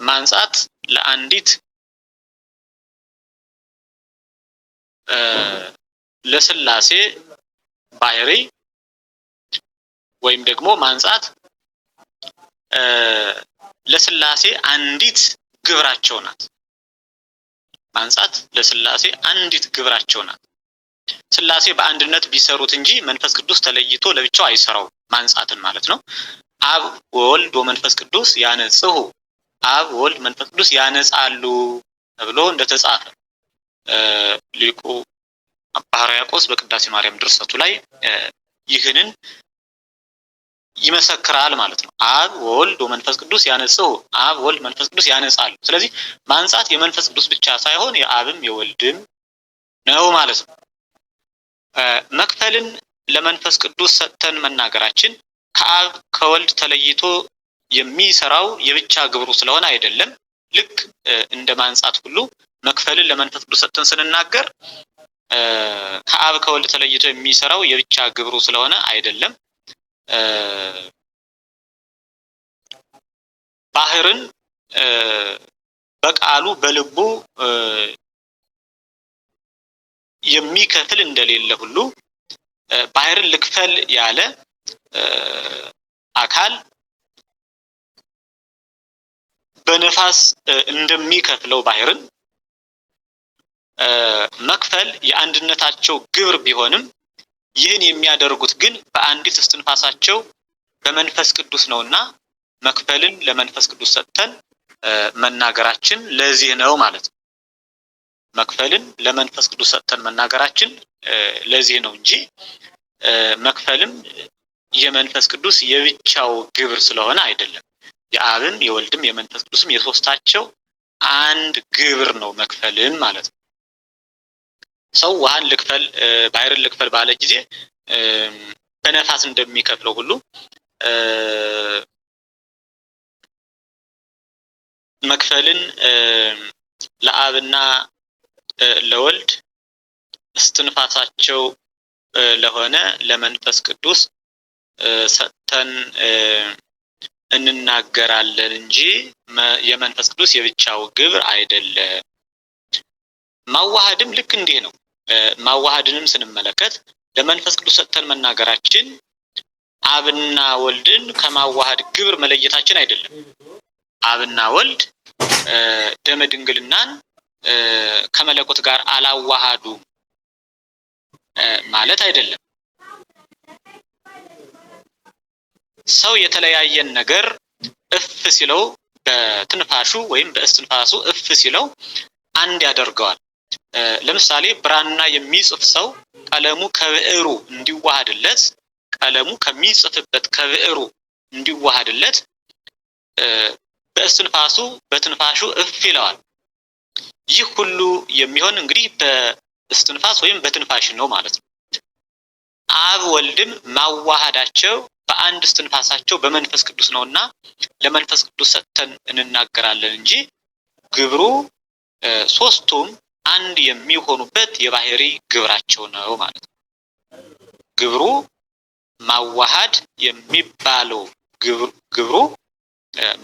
ማንጻት ለአንዲት ለስላሴ ባህሪ ወይም ደግሞ ማንጻት ለስላሴ አንዲት ግብራቸው ናት። ማንጻት ለስላሴ አንዲት ግብራቸው ናት። ስላሴ በአንድነት ቢሰሩት እንጂ መንፈስ ቅዱስ ተለይቶ ለብቻው አይሰራው ማንጻትን ማለት ነው። አብ ወልድ ወመንፈስ ቅዱስ ያነጽሁ፣ አብ ወልድ መንፈስ ቅዱስ ያነጻሉ ተብሎ እንደተጻፈ ሊቁ አባ ሕርያቆስ በቅዳሴ ማርያም ድርሰቱ ላይ ይህንን ይመሰክራል ማለት ነው። አብ ወልድ ወመንፈስ ቅዱስ ያነጽሁ፣ አብ ወልድ መንፈስ ቅዱስ ያነጻሉ። ስለዚህ ማንጻት የመንፈስ ቅዱስ ብቻ ሳይሆን የአብም የወልድም ነው ማለት ነው። መክፈልን ለመንፈስ ቅዱስ ሰጥተን መናገራችን ከአብ ከወልድ ተለይቶ የሚሰራው የብቻ ግብሩ ስለሆነ አይደለም። ልክ እንደ ማንጻት ሁሉ መክፈልን ለመንፈስ ቅዱስ ሰጥተን ስንናገር ከአብ ከወልድ ተለይቶ የሚሰራው የብቻ ግብሩ ስለሆነ አይደለም። ባህርን በቃሉ በልቡ የሚከፍል እንደሌለ ሁሉ ባህርን ልክፈል ያለ አካል በነፋስ እንደሚከፍለው ባህርን መክፈል የአንድነታቸው ግብር ቢሆንም ይህን የሚያደርጉት ግን በአንዲት እስትንፋሳቸው በመንፈስ ቅዱስ ነውና መክፈልን ለመንፈስ ቅዱስ ሰጥተን መናገራችን ለዚህ ነው ማለት ነው። መክፈልን ለመንፈስ ቅዱስ ሰጥተን መናገራችን ለዚህ ነው እንጂ መክፈልም የመንፈስ ቅዱስ የብቻው ግብር ስለሆነ አይደለም። የአብም የወልድም የመንፈስ ቅዱስም የሶስታቸው አንድ ግብር ነው መክፈልም ማለት ነው። ሰው ውሃን ልክፈል ባህርን ልክፈል ባለ ጊዜ በነፋስ እንደሚከፍለው ሁሉ መክፈልን ለአብና ለወልድ እስትንፋሳቸው ለሆነ ለመንፈስ ቅዱስ ሰጥተን እንናገራለን እንጂ የመንፈስ ቅዱስ የብቻው ግብር አይደለም። ማዋሃድም ልክ እንዲህ ነው። ማዋሃድንም ስንመለከት ለመንፈስ ቅዱስ ሰጥተን መናገራችን አብና ወልድን ከማዋሃድ ግብር መለየታችን አይደለም። አብና ወልድ ደመ ድንግልናን ከመለኮት ጋር አላዋሃዱ ማለት አይደለም። ሰው የተለያየን ነገር እፍ ሲለው በትንፋሹ ወይም በእስትንፋሱ እፍ ሲለው አንድ ያደርገዋል። ለምሳሌ ብራና የሚጽፍ ሰው ቀለሙ ከብዕሩ እንዲዋሃድለት ቀለሙ ከሚጽፍበት ከብዕሩ እንዲዋሃድለት በእስትንፋሱ በትንፋሹ እፍ ይለዋል። ይህ ሁሉ የሚሆን እንግዲህ በእስትንፋስ ወይም በትንፋሽ ነው ማለት ነው። አብ ወልድም ማዋሃዳቸው በአንድ እስትንፋሳቸው በመንፈስ ቅዱስ ነውና ለመንፈስ ቅዱስ ሰጥተን እንናገራለን እንጂ ግብሩ ሶስቱም አንድ የሚሆኑበት የባህሪ ግብራቸው ነው ማለት ነው። ግብሩ ማዋሃድ የሚባለው ግብሩ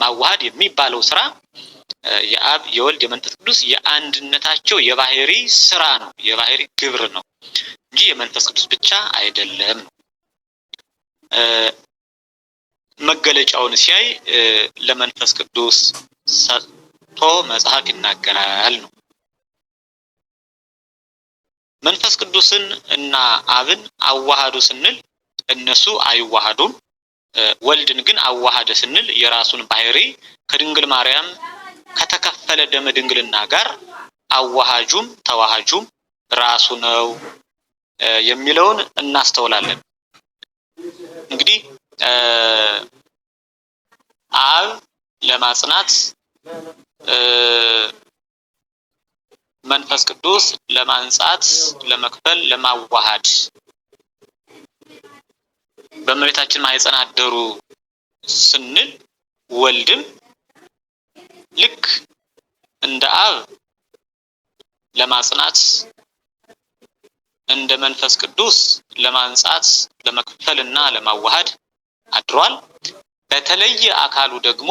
ማዋሃድ የሚባለው ስራ የአብ የወልድ የመንፈስ ቅዱስ የአንድነታቸው የባህሪ ስራ ነው፣ የባህሪ ግብር ነው እንጂ የመንፈስ ቅዱስ ብቻ አይደለም። መገለጫውን ሲያይ ለመንፈስ ቅዱስ ሰጥቶ መጽሐፍ ይናገራል ነው። መንፈስ ቅዱስን እና አብን አዋሃዱ ስንል እነሱ አይዋሃዱም። ወልድን ግን አዋሃደ ስንል የራሱን ባህሪ ከድንግል ማርያም ከተከፈለ ደመ ድንግልና ጋር አዋሃጁም ተዋሃጁም ራሱ ነው የሚለውን እናስተውላለን። እንግዲህ አብ ለማጽናት መንፈስ ቅዱስ ለማንጻት ለመክፈል ለማዋሃድ በእመቤታችን ማኅፀን አደሩ ስንል ወልድም ልክ እንደ አብ ለማጽናት እንደ መንፈስ ቅዱስ ለማንጻት ለመክፈልና ለማዋሃድ አድሯል። በተለየ አካሉ ደግሞ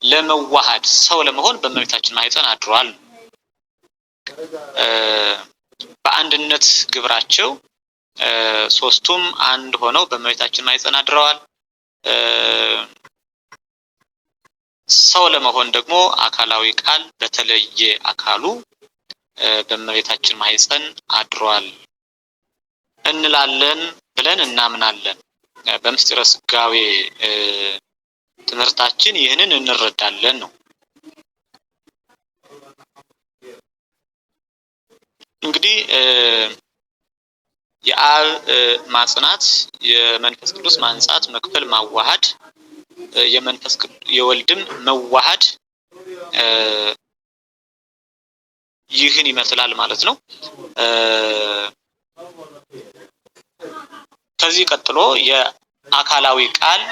ለመዋሃድ ሰው ለመሆን በእመቤታችን ማህፀን አድሯል። በአንድነት ግብራቸው ሶስቱም አንድ ሆነው በእመቤታችን ማህፀን አድረዋል። ሰው ለመሆን ደግሞ አካላዊ ቃል በተለየ አካሉ በእመቤታችን ማህፀን አድሯል እንላለን ብለን እናምናለን። በምስጢረ ስጋዌ ትምህርታችን ይህንን እንረዳለን ነው። እንግዲህ የአብ ማጽናት፣ የመንፈስ ቅዱስ ማንጻት፣ መክፈል፣ ማዋሃድ፣ የወልድም መዋሃድ ይህን ይመስላል ማለት ነው። ከዚህ ቀጥሎ የአካላዊ ቃል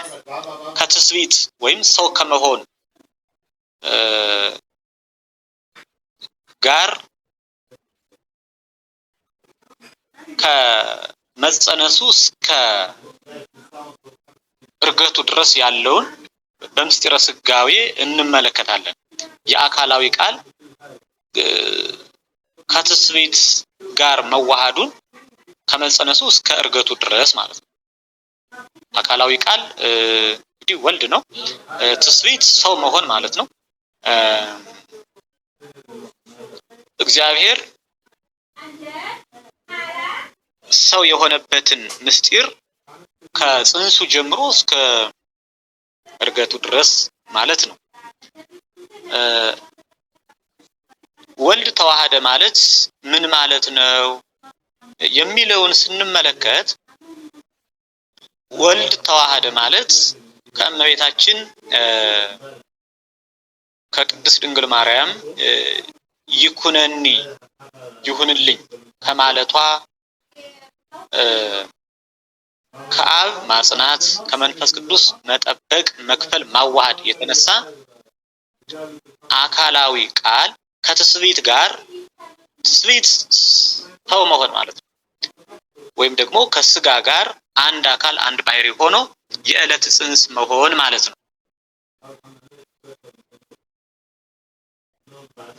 ከትስብእት ወይም ሰው ከመሆን ጋር ከመጸነሱ እስከ እርገቱ ድረስ ያለውን በምስጢረ ስጋዌ እንመለከታለን። የአካላዊ ቃል ከትስብእት ጋር መዋሃዱን ከመጸነሱ እስከ እርገቱ ድረስ ማለት ነው። አካላዊ ቃል እንግዲህ ወልድ ነው። ትስብእት ሰው መሆን ማለት ነው። እግዚአብሔር ሰው የሆነበትን ምስጢር ከጽንሱ ጀምሮ እስከ እርገቱ ድረስ ማለት ነው። ወልድ ተዋሃደ ማለት ምን ማለት ነው የሚለውን ስንመለከት ወልድ ተዋሃደ ማለት ከእመቤታችን ከቅድስት ድንግል ማርያም ይኩነኒ ይሁንልኝ ከማለቷ ከአብ ማጽናት ከመንፈስ ቅዱስ መጠበቅ መክፈል ማዋሃድ የተነሳ አካላዊ ቃል ከትስብእት ጋር ትስብእት ሰው መሆን ማለት ነው። ወይም ደግሞ ከስጋ ጋር አንድ አካል አንድ ባህሪ ሆኖ የዕለት ጽንስ መሆን ማለት ነው።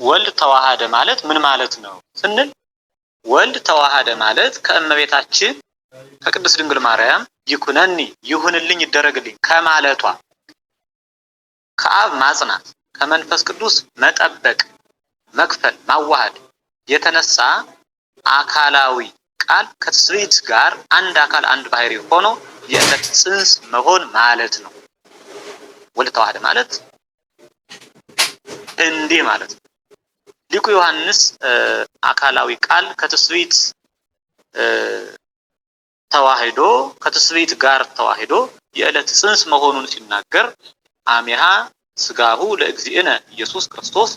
ወልድ ተዋሃደ ማለት ምን ማለት ነው ስንል ወልድ ተዋሃደ ማለት ከእመቤታችን ከቅድስት ድንግል ማርያም ይኩነኒ ይሁንልኝ ይደረግልኝ ከማለቷ ከአብ ማጽናት ከመንፈስ ቅዱስ መጠበቅ መክፈል ማዋሃድ የተነሳ አካላዊ ቃል ከትስብእት ጋር አንድ አካል አንድ ባህሪ ሆኖ የዕለት ጽንስ መሆን ማለት ነው። ወልድ ተዋሃደ ማለት እንዲህ ማለት ነው። ሊቁ ዮሐንስ አካላዊ ቃል ከትስብእት ተዋህዶ ከትስብእት ጋር ተዋህዶ የዕለት ጽንስ መሆኑን ሲናገር አሚሃ ስጋሁ ለእግዚእነ ኢየሱስ ክርስቶስ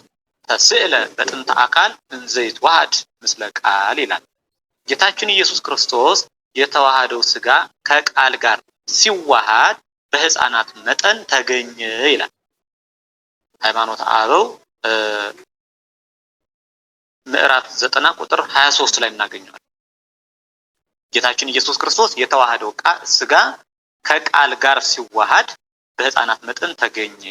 ተስዕለ በጥንተ አካል እንዘ ይትዋሃድ ምስለ ቃል ይላል። ጌታችን ኢየሱስ ክርስቶስ የተዋሃደው ስጋ ከቃል ጋር ሲዋሃድ በሕፃናት መጠን ተገኘ ይላል። ሃይማኖተ አበው ምዕራፍ 90 ቁጥር 23 ላይ እናገኘዋለን። ጌታችን ኢየሱስ ክርስቶስ የተዋሃደው ስጋ ከቃል ጋር ሲዋሃድ በሕፃናት መጠን ተገኘ።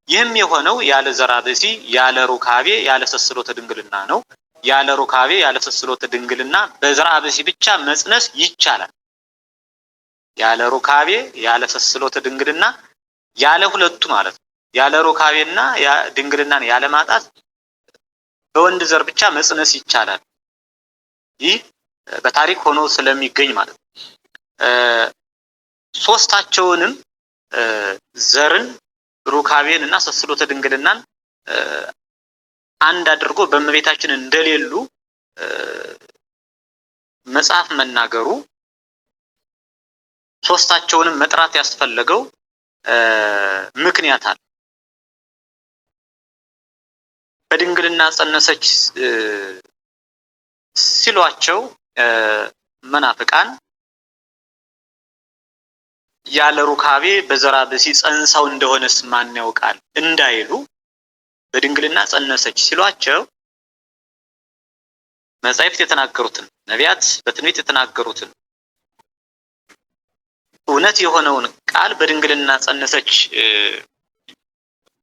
ይህም የሆነው ያለ ዘራ ብእሲ ያለ ሩካቤ ያለ ሰስሎተ ድንግልና ነው። ያለ ሩካቤ ያለ ሰስሎተ ድንግልና በዘራ ብእሲ ብቻ መጽነስ ይቻላል። ያለ ሩካቤ ያለ ሰስሎተ ድንግልና ያለ ሁለቱ ማለት ነው። ያለ ሩካቤና ድንግልናን ያለ ማጣት በወንድ ዘር ብቻ መጽነስ ይቻላል። ይህ በታሪክ ሆኖ ስለሚገኝ ማለት ነው። ሶስታቸውንም ዘርን ሩካቤን እና ሰስሎተ ድንግልናን አንድ አድርጎ በእመቤታችን እንደሌሉ መጽሐፍ መናገሩ ሶስታቸውንም መጥራት ያስፈለገው ምክንያት አለ። በድንግልና ጸነሰች ሲሏቸው መናፍቃን ያለ ሩካቤ በዘራ ብእሲ ጸንሳው እንደሆነስ ማን ያውቃል እንዳይሉ በድንግልና ጸነሰች ሲሏቸው መጻሕፍት የተናገሩትን ነቢያት በትንቢት የተናገሩትን እውነት የሆነውን ቃል በድንግልና ጸነሰች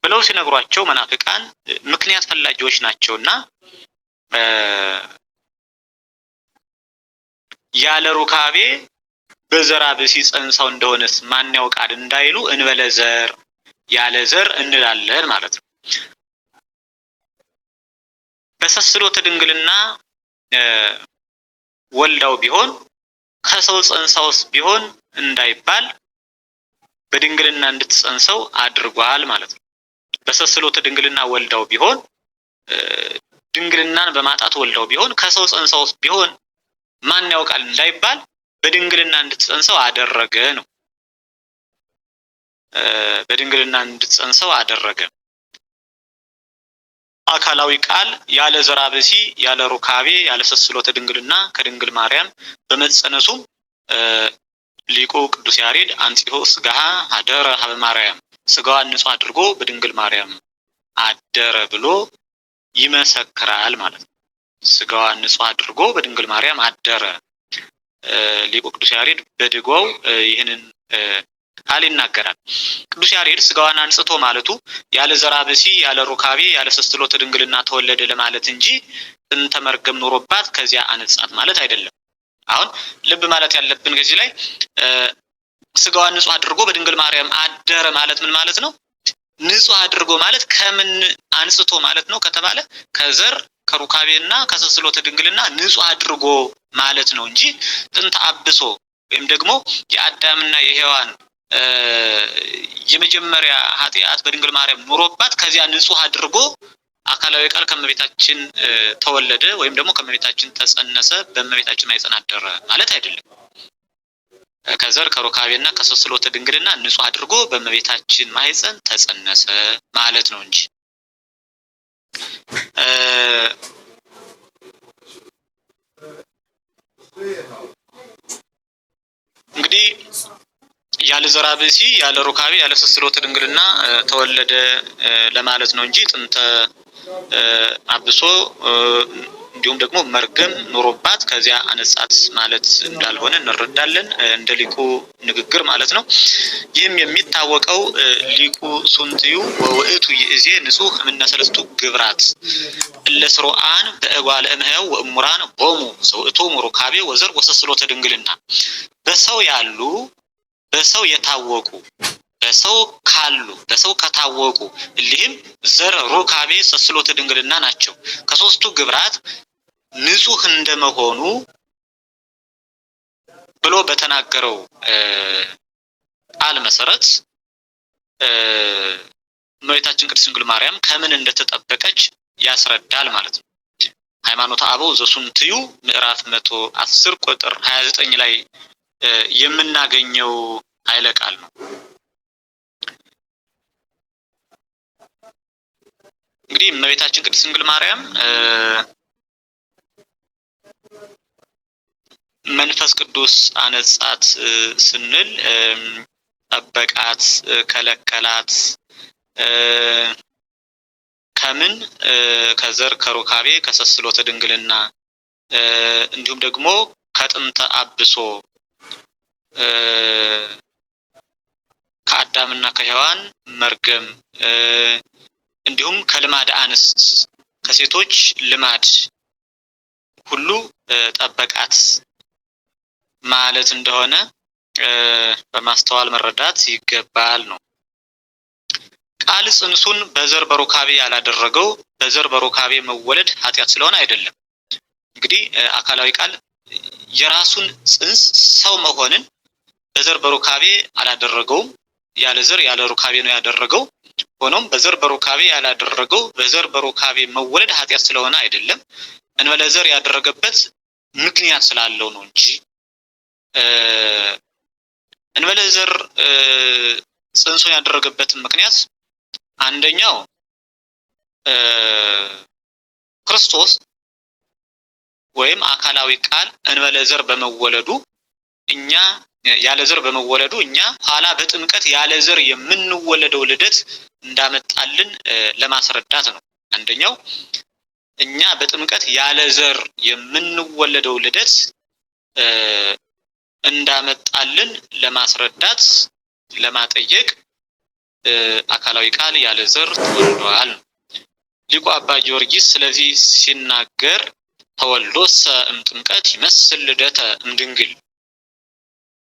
ብለው ሲነግሯቸው መናፍቃን ምክንያት ፈላጊዎች ናቸውና ያለ ሩካቤ በዘራ ብሲ ጸንሰው እንደሆነስ ማን ያውቃል እንዳይሉ እንበለ ዘር ያለ ዘር እንላለን ማለት ነው። በሰስሎተ ድንግልና ወልዳው ቢሆን ከሰው ጸንሳውስ ቢሆን እንዳይባል በድንግልና እንድትጸንሰው አድርጓል ማለት ነው። በሰስሎተ ድንግልና ወልዳው ቢሆን ድንግልናን በማጣት ወልዳው ቢሆን ከሰው ጸንሳውስ ቢሆን ማን ያውቃል እንዳይባል በድንግልና እንድትጸንሰው አደረገ ነው። በድንግልና እንድትጸንሰው አደረገ። አካላዊ ቃል ያለ ዘራ ብሲ ያለ ሩካቤ ያለ ሰስሎተ ድንግልና ከድንግል ማርያም በመጸነሱ ሊቁ ቅዱስ ያሬድ አንጽሖ ስጋሃ አደረ ሀበ ማርያም ስጋዋን ንጹሕ አድርጎ በድንግል ማርያም አደረ ብሎ ይመሰክራል ማለት ነው። ስጋዋን ንጹሕ አድርጎ በድንግል ማርያም አደረ። ሊቁ ቅዱስ ያሬድ በድጓው ይህንን ቃል ይናገራል። ቅዱስ ያሬድ ስጋዋን አንጽቶ ማለቱ ያለ ዘራ ብሲ ያለ ሩካቤ ያለ ሰስሎተ ድንግልና ተወለደ ለማለት እንጂ ጥንተ መርገም ኖሮባት ከዚያ አነጻት ማለት አይደለም። አሁን ልብ ማለት ያለብን ከዚህ ላይ ስጋዋን ንጹሕ አድርጎ በድንግል ማርያም አደረ ማለት ምን ማለት ነው? ንጹሕ አድርጎ ማለት ከምን አንጽቶ ማለት ነው ከተባለ ከዘር ከሩካቤና ከሰስሎተ ድንግልና ንጹሕ አድርጎ ማለት ነው እንጂ ጥንተ አብሶ ወይም ደግሞ የአዳምና የሔዋን የመጀመሪያ ኃጢአት በድንግል ማርያም ኑሮባት ከዚያ ንጹሕ አድርጎ አካላዊ ቃል ከመቤታችን ተወለደ ወይም ደግሞ ከመቤታችን ተጸነሰ በመቤታችን ማኅፀን አደረ ማለት አይደለም። ከዘር ከሩካቤና ከሰስሎተ ድንግልና ንጹሕ አድርጎ በመቤታችን ማኅፀን ተጸነሰ ማለት ነው እንጂ እንግዲህ ያለ ዘራ ብሲ ያለ ሩካቤ ያለ ሰስሎተ ድንግልና ተወለደ ለማለት ነው እንጂ ጥንተ አብሶ እንዲሁም ደግሞ መርገም ኖሮባት ከዚያ አነጻት ማለት እንዳልሆነ እንረዳለን እንደ ሊቁ ንግግር ማለት ነው። ይህም የሚታወቀው ሊቁ ሱንትዩ ወውእቱ ይእዜ ንጹሕ እምነ ሰለስቱ ግብራት እለስሮአን በእጓለ እምሕያው ወእሙራን ቦሙ ዘውእቶሙ ሩካቤ ወዘር ወሰስሎተ ድንግልና በሰው ያሉ በሰው የታወቁ በሰው ካሉ በሰው ከታወቁ እሊህም ዘር ሩካቤ ሰስሎተ ድንግልና ናቸው። ከሶስቱ ግብራት ንጹሕ እንደመሆኑ ብሎ በተናገረው ቃል መሰረት እመቤታችን ቅድስት ድንግል ማርያም ከምን እንደተጠበቀች ያስረዳል ማለት ነው። ሃይማኖተ አበው ዘሱንትዩ ምዕራፍ 110 ቁጥር 29 ላይ የምናገኘው ኃይለ ቃል ነው። እንግዲህ እመቤታችን ቅድስት ድንግል ማርያም መንፈስ ቅዱስ አነጻት ስንል ጠበቃት፣ ከለከላት ከምን ከዘር ከሩካቤ ከሰስሎተ ድንግልና እንዲሁም ደግሞ ከጥንተ አብሶ ከአዳምና ከሔዋን መርገም እንዲሁም ከልማድ አንስት ከሴቶች ልማድ ሁሉ ጠበቃት ማለት እንደሆነ በማስተዋል መረዳት ይገባል ነው። ቃል ጽንሱን በዘር በሩካቤ ያላደረገው በዘር በሩካቤ መወለድ ኃጢአት ስለሆነ አይደለም። እንግዲህ አካላዊ ቃል የራሱን ጽንስ ሰው መሆንን በዘር በሩካቤ አላደረገውም። ያለ ዘር ያለ ሩካቤ ነው ያደረገው። ሆኖም በዘር በሩካቤ ያላደረገው በዘር በሩካቤ መወለድ ኃጢአት ስለሆነ አይደለም። እንበለ ዘር ያደረገበት ምክንያት ስላለው ነው እንጂ እንበለ ዘር ጽንሱን ያደረገበት ምክንያት አንደኛው ክርስቶስ ወይም አካላዊ ቃል እንበለ ዘር በመወለዱ እኛ ያለ ዘር በመወለዱ እኛ ኋላ በጥምቀት ያለ ዘር የምንወለደው ልደት እንዳመጣልን ለማስረዳት ነው። አንደኛው እኛ በጥምቀት ያለ ዘር የምንወለደው ልደት እንዳመጣልን ለማስረዳት ለማጠየቅ አካላዊ ቃል ያለ ዘር ተወልዷል። ሊቁ አባ ጊዮርጊስ ስለዚህ ሲናገር ተወልዶሰ እምጥምቀት ይመስል ልደተ እምድንግል፣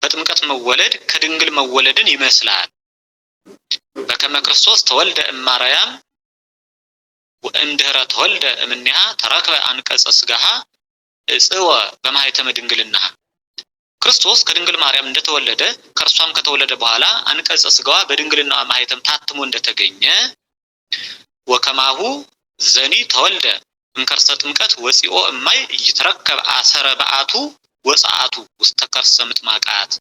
በጥምቀት መወለድ ከድንግል መወለድን ይመስላል። በከመ ክርስቶስ ተወልደ እማርያም ወእምድኅረ ተወልደ እምኔሃ ተረክበ አንቀጸ ሥጋሃ እጽወ በማኅተመ ድንግልናሃ። ክርስቶስ ከድንግል ማርያም እንደተወለደ ከእርሷም ከተወለደ በኋላ አንቀጸ ሥጋዋ በድንግልና ማኅተም ታትሞ እንደተገኘ ወከማሁ ዘኒ ተወልደ እምከርሰ ጥምቀት ወፂኦ እማይ እይተረከብ አሰረ በአቱ ወፀአቱ ውስተ ከርሰ ምጥማቃት።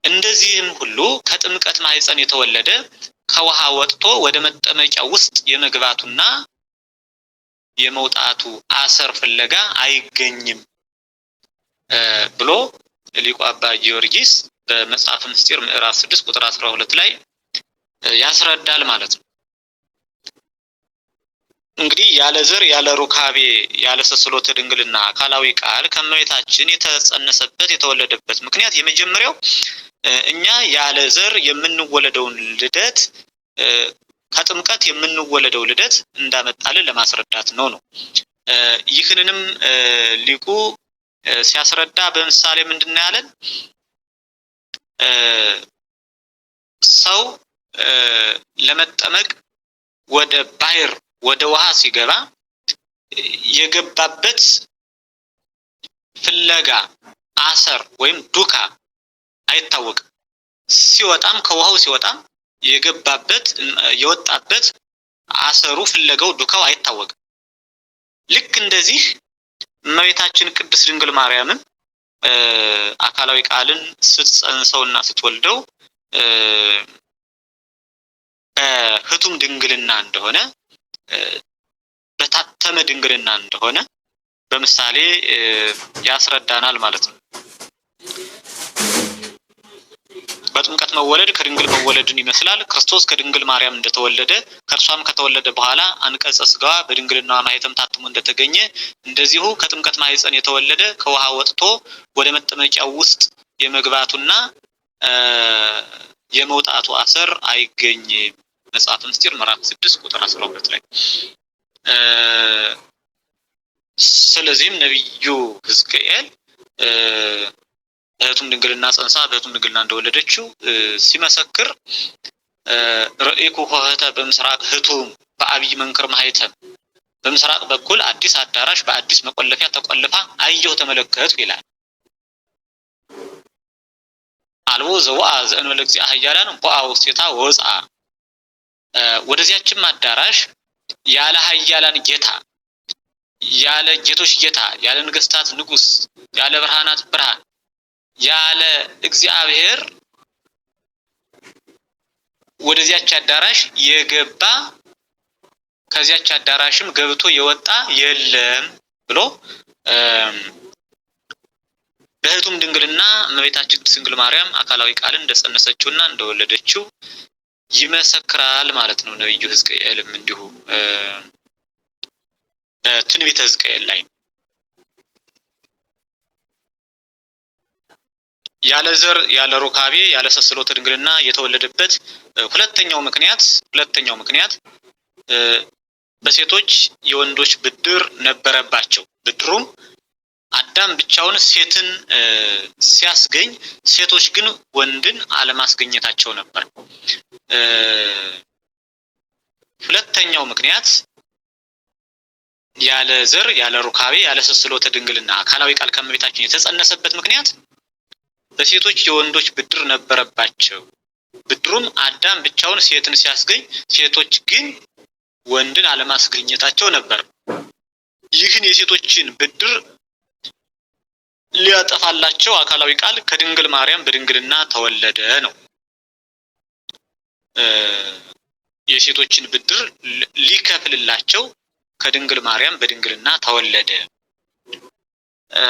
እንደዚህም ሁሉ ከጥምቀት ማኅፀን የተወለደ ከውሃ ወጥቶ ወደ መጠመቂያ ውስጥ የመግባቱና የመውጣቱ አሰር ፍለጋ አይገኝም ብሎ ሊቁ አባ ጊዮርጊስ በመጽሐፈ ምስጢር ምዕራፍ 6 ቁጥር 12 ላይ ያስረዳል ማለት ነው። እንግዲህ ያለ ዘር ያለ ሩካቤ ያለ ሰስሎተ ድንግልና አካላዊ ቃል ከእመቤታችን የተጸነሰበት የተወለደበት ምክንያት የመጀመሪያው እኛ ያለ ዘር የምንወለደውን ልደት ከጥምቀት የምንወለደው ልደት እንዳመጣልን ለማስረዳት ነው። ይህንንም ሊቁ ሲያስረዳ በምሳሌ ምንድን ነው ያለን? ሰው ለመጠመቅ ወደ ባህር ወደ ውሃ ሲገባ የገባበት ፍለጋ አሰር ወይም ዱካ አይታወቅም። ሲወጣም ከውሃው ሲወጣም የገባበት የወጣበት አሰሩ ፍለጋው ዱካው አይታወቅም። ልክ እንደዚህ እመቤታችን ቅድስት ድንግል ማርያምን አካላዊ ቃልን ስትጸንሰውና ስትወልደው በህቱም ድንግልና እንደሆነ በታተመ ድንግልና እንደሆነ በምሳሌ ያስረዳናል ማለት ነው። በጥምቀት መወለድ ከድንግል መወለድን ይመስላል። ክርስቶስ ከድንግል ማርያም እንደተወለደ ከእርሷም ከተወለደ በኋላ አንቀጸ ሥጋዋ በድንግልና ማኅተም ታትሞ እንደተገኘ እንደዚሁ ከጥምቀት ማኅፀን የተወለደ ከውሃ ወጥቶ ወደ መጠመቂያው ውስጥ የመግባቱና የመውጣቱ አሰር አይገኝም። መጽሐፈ ምስጢር ምዕራፍ 6 ቁጥር 12 ላይ። ስለዚህም ነቢዩ ሕዝቅኤል እህቱም ድንግልና ጸንሳ በእህቱም ድንግልና እንደወለደችው ሲመሰክር ርኢኩ ኆኅተ በምስራቅ ህቱም በአብይ መንክር ማኅተም፣ በምስራቅ በኩል አዲስ አዳራሽ በአዲስ መቆለፊያ ተቆልፋ አየሁ ተመለከትኩ ይላል። አልቦ ዘወአ ዘእንበለ እግዚአ ኃያላን ቦአ ውስቴታ ወወፅአ። ወደዚያችም አዳራሽ ያለ ኃያላን ጌታ ያለ ጌቶች ጌታ ያለ ነገስታት ንጉስ ያለ ብርሃናት ብርሃን ያለ እግዚአብሔር ወደዚያች አዳራሽ የገባ ከዚያች አዳራሽም ገብቶ የወጣ የለም ብሎ በህቱም ድንግልና እመቤታችን ቅድስት ድንግል ማርያም አካላዊ ቃልን እንደጸነሰችውና እንደወለደችው ይመሰክራል ማለት ነው። ነብዩ ሕዝቅኤልም እንዲሁ በትንቢተ ሕዝቅኤል ላይ ያለ ዘር ያለ ሩካቤ ያለ ሰስሎተ ድንግልና የተወለደበት ሁለተኛው ምክንያት በሴቶች የወንዶች ብድር ነበረባቸው። ብድሩም አዳም ብቻውን ሴትን ሲያስገኝ ሴቶች ግን ወንድን አለማስገኘታቸው ነበር። ሁለተኛው ምክንያት ያለ ዘር ያለ ሩካቤ ያለ ሰስሎተ ድንግልና አካላዊ ቃል ከእመቤታችን የተጸነሰበት ምክንያት በሴቶች የወንዶች ብድር ነበረባቸው። ብድሩም አዳም ብቻውን ሴትን ሲያስገኝ ሴቶች ግን ወንድን አለማስገኘታቸው ነበር። ይህን የሴቶችን ብድር ሊያጠፋላቸው አካላዊ ቃል ከድንግል ማርያም በድንግልና ተወለደ ነው። የሴቶችን ብድር ሊከፍልላቸው ከድንግል ማርያም በድንግልና ተወለደ።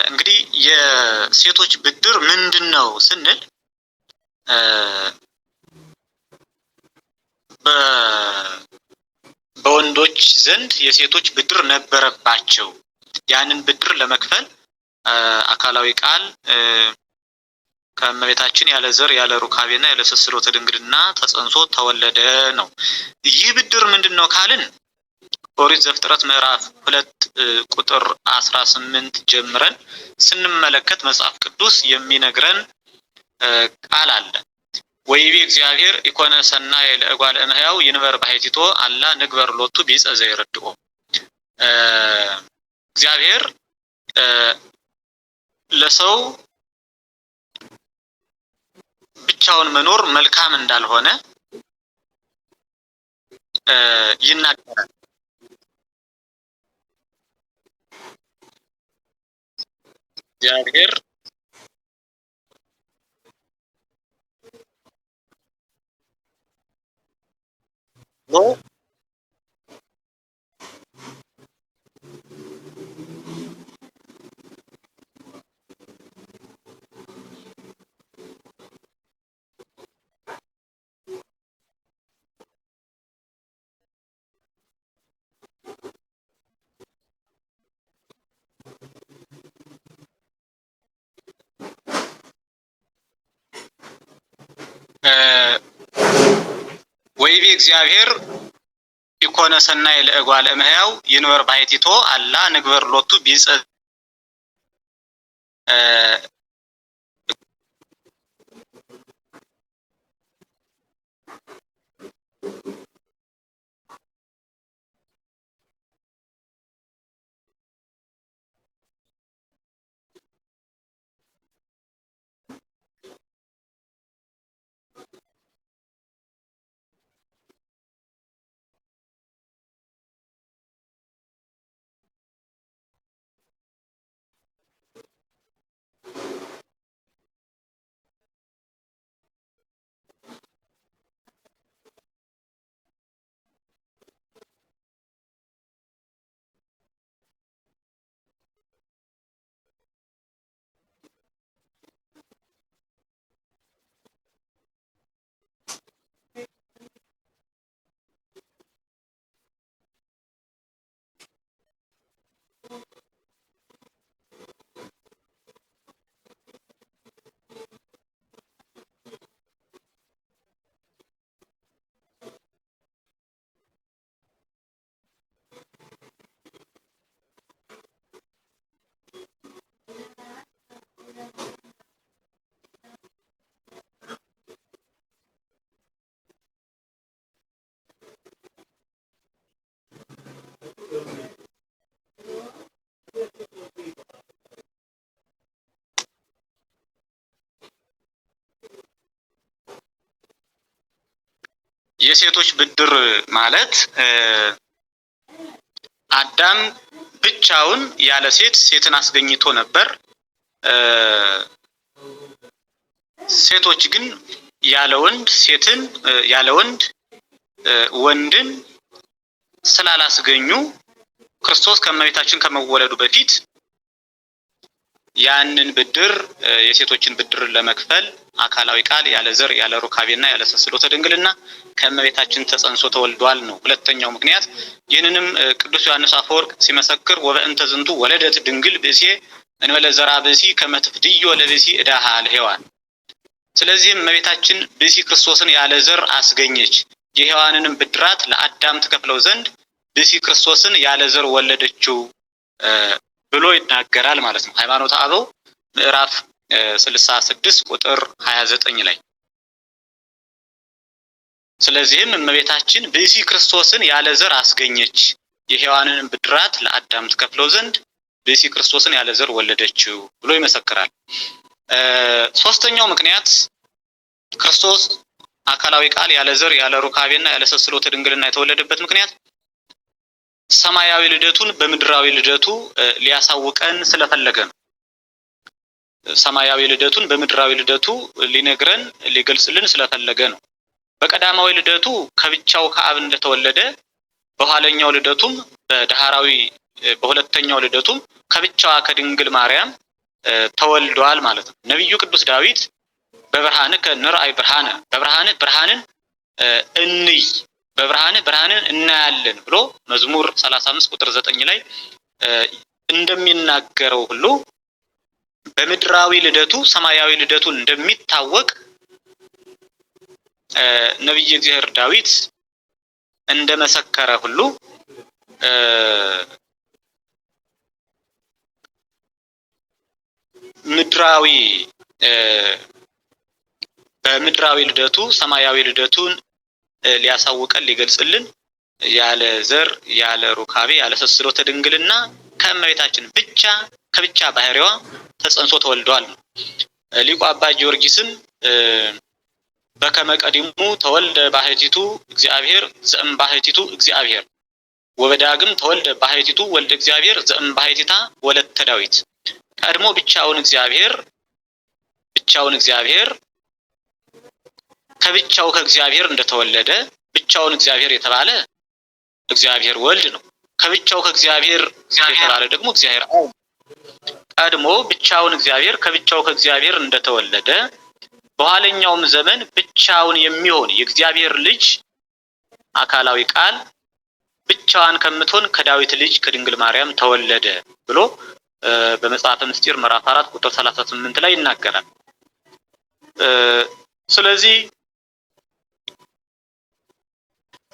እንግዲህ የሴቶች ብድር ምንድነው ስንል በወንዶች ዘንድ የሴቶች ብድር ነበረባቸው። ያንን ብድር ለመክፈል አካላዊ ቃል ከእመቤታችን ያለ ዘር ያለ ሩካቤና ያለ ስስሎተ ድንግልና ተጸንሶ ተወለደ ነው። ይህ ብድር ምንድነው ካልን ኦሪት ዘፍጥረት ምዕራፍ 2 ቁጥር 18 ጀምረን ስንመለከት መጽሐፍ ቅዱስ የሚነግረን ቃል አለ። ወይቤ እግዚአብሔር ኢኮነ ሰናየ ለእጓለ እመሕያው ይንበር ባሕቲቶ አላ ንግበር ሎቱ ቢጸ ዘይረድኦ። እግዚአብሔር ለሰው ብቻውን መኖር መልካም እንዳልሆነ ይናገራል። እግዚአብሔር ወይቤ እግዚአብሔር ኢኮነ ሰናየ ለእጓለ እመሕያው ይንበር ባሕቲቶ አላ ንግበር ሎቱ ቢጸ የሴቶች ብድር ማለት አዳም ብቻውን ያለ ሴት ሴትን አስገኝቶ ነበር። ሴቶች ግን ያለ ወንድ ሴትን ያለ ወንድ ወንድን ስላላስገኙ ክርስቶስ ከእመቤታችን ከመወለዱ በፊት ያንን ብድር የሴቶችን ብድር ለመክፈል አካላዊ ቃል ያለ ዘር ያለ ሩካቤና ያለ ስስሎተ ድንግልና ከእመቤታችን ተጸንሶ ተወልዷል ነው። ሁለተኛው ምክንያት ይህንንም ቅዱስ ዮሐንስ አፈወርቅ ሲመሰክር ወበእንተ ዝንቱ ወለደት ድንግል ብእሴ እንበለ ዘራ ብእሲ ከመ ትፍድዮ ለብእሲ ዕዳሃ ለሔዋን። ስለዚህም እመቤታችን ብእሲ ክርስቶስን ያለ ዘር አስገኘች፣ የሔዋንንም ብድራት ለአዳም ትከፍለው ዘንድ ብእሲ ክርስቶስን ያለ ዘር ወለደችው ብሎ ይናገራል ማለት ነው። ሃይማኖተ አበው ምዕራፍ 66 ቁጥር 29 ላይ። ስለዚህም እመቤታችን ብእሲ ክርስቶስን ያለ ዘር አስገኘች፣ የሔዋንንም ብድራት ለአዳም ትከፍለው ዘንድ ብእሲ ክርስቶስን ያለ ዘር ወለደችው ብሎ ይመሰክራል። ሶስተኛው ምክንያት ክርስቶስ አካላዊ ቃል ያለ ዘር ያለ ሩካቤና ያለ ስስሎተ ድንግልና የተወለደበት ምክንያት ሰማያዊ ልደቱን በምድራዊ ልደቱ ሊያሳውቀን ስለፈለገ ነው። ሰማያዊ ልደቱን በምድራዊ ልደቱ ሊነግረን ሊገልጽልን ስለፈለገ ነው። በቀዳማዊ ልደቱ ከብቻው ከአብ እንደተወለደ በኋለኛው ልደቱም በሁለተኛው ልደቱም ከብቻዋ ከድንግል ማርያም ተወልዷል ማለት ነው። ነብዩ ቅዱስ ዳዊት በብርሃንከ ንርአይ ብርሃነ፣ በብርሃንህ ብርሃንን እንይ፣ በብርሃንህ ብርሃንን እናያለን ብሎ መዝሙር 35 ቁጥር 9 ላይ እንደሚናገረው ሁሉ በምድራዊ ልደቱ ሰማያዊ ልደቱን እንደሚታወቅ ነብዩ እግዚአብሔር ዳዊት እንደመሰከረ ሁሉ ምድራዊ በምድራዊ ልደቱ ሰማያዊ ልደቱን ሊያሳውቀን ሊገልጽልን ያለ ዘር ያለ ሩካቤ ያለ ተስሎተ ድንግልና ከእመቤታችን ብቻ ከብቻ ባህሪዋ ተጸንሶ ተወልዷል። ሊቁ አባ ጊዮርጊስም በከመ ቀዲሙ ተወልደ ባህቲቱ እግዚአብሔር ዘእም ባህቲቱ እግዚአብሔር ወበዳግም ተወልደ ባህቲቱ ወልደ እግዚአብሔር ዘእም ባህቲታ ወለተ ዳዊት። ቀድሞ ብቻውን እግዚአብሔር ከብቻው ከእግዚአብሔር እንደተወለደ ብቻውን እግዚአብሔር የተባለ እግዚአብሔር ወልድ ነው። ከብቻው ከእግዚአብሔር የተባለ ደግሞ እግዚአብሔር አብ። ቀድሞ ብቻውን እግዚአብሔር ከብቻው ከእግዚአብሔር እንደተወለደ በኋለኛውም ዘመን ብቻውን የሚሆን የእግዚአብሔር ልጅ አካላዊ ቃል ብቻዋን ከምትሆን ከዳዊት ልጅ ከድንግል ማርያም ተወለደ ብሎ በመጽሐፈ ምስጢር ምዕራፍ 4 ቁጥር 38 ላይ ይናገራል። ስለዚህ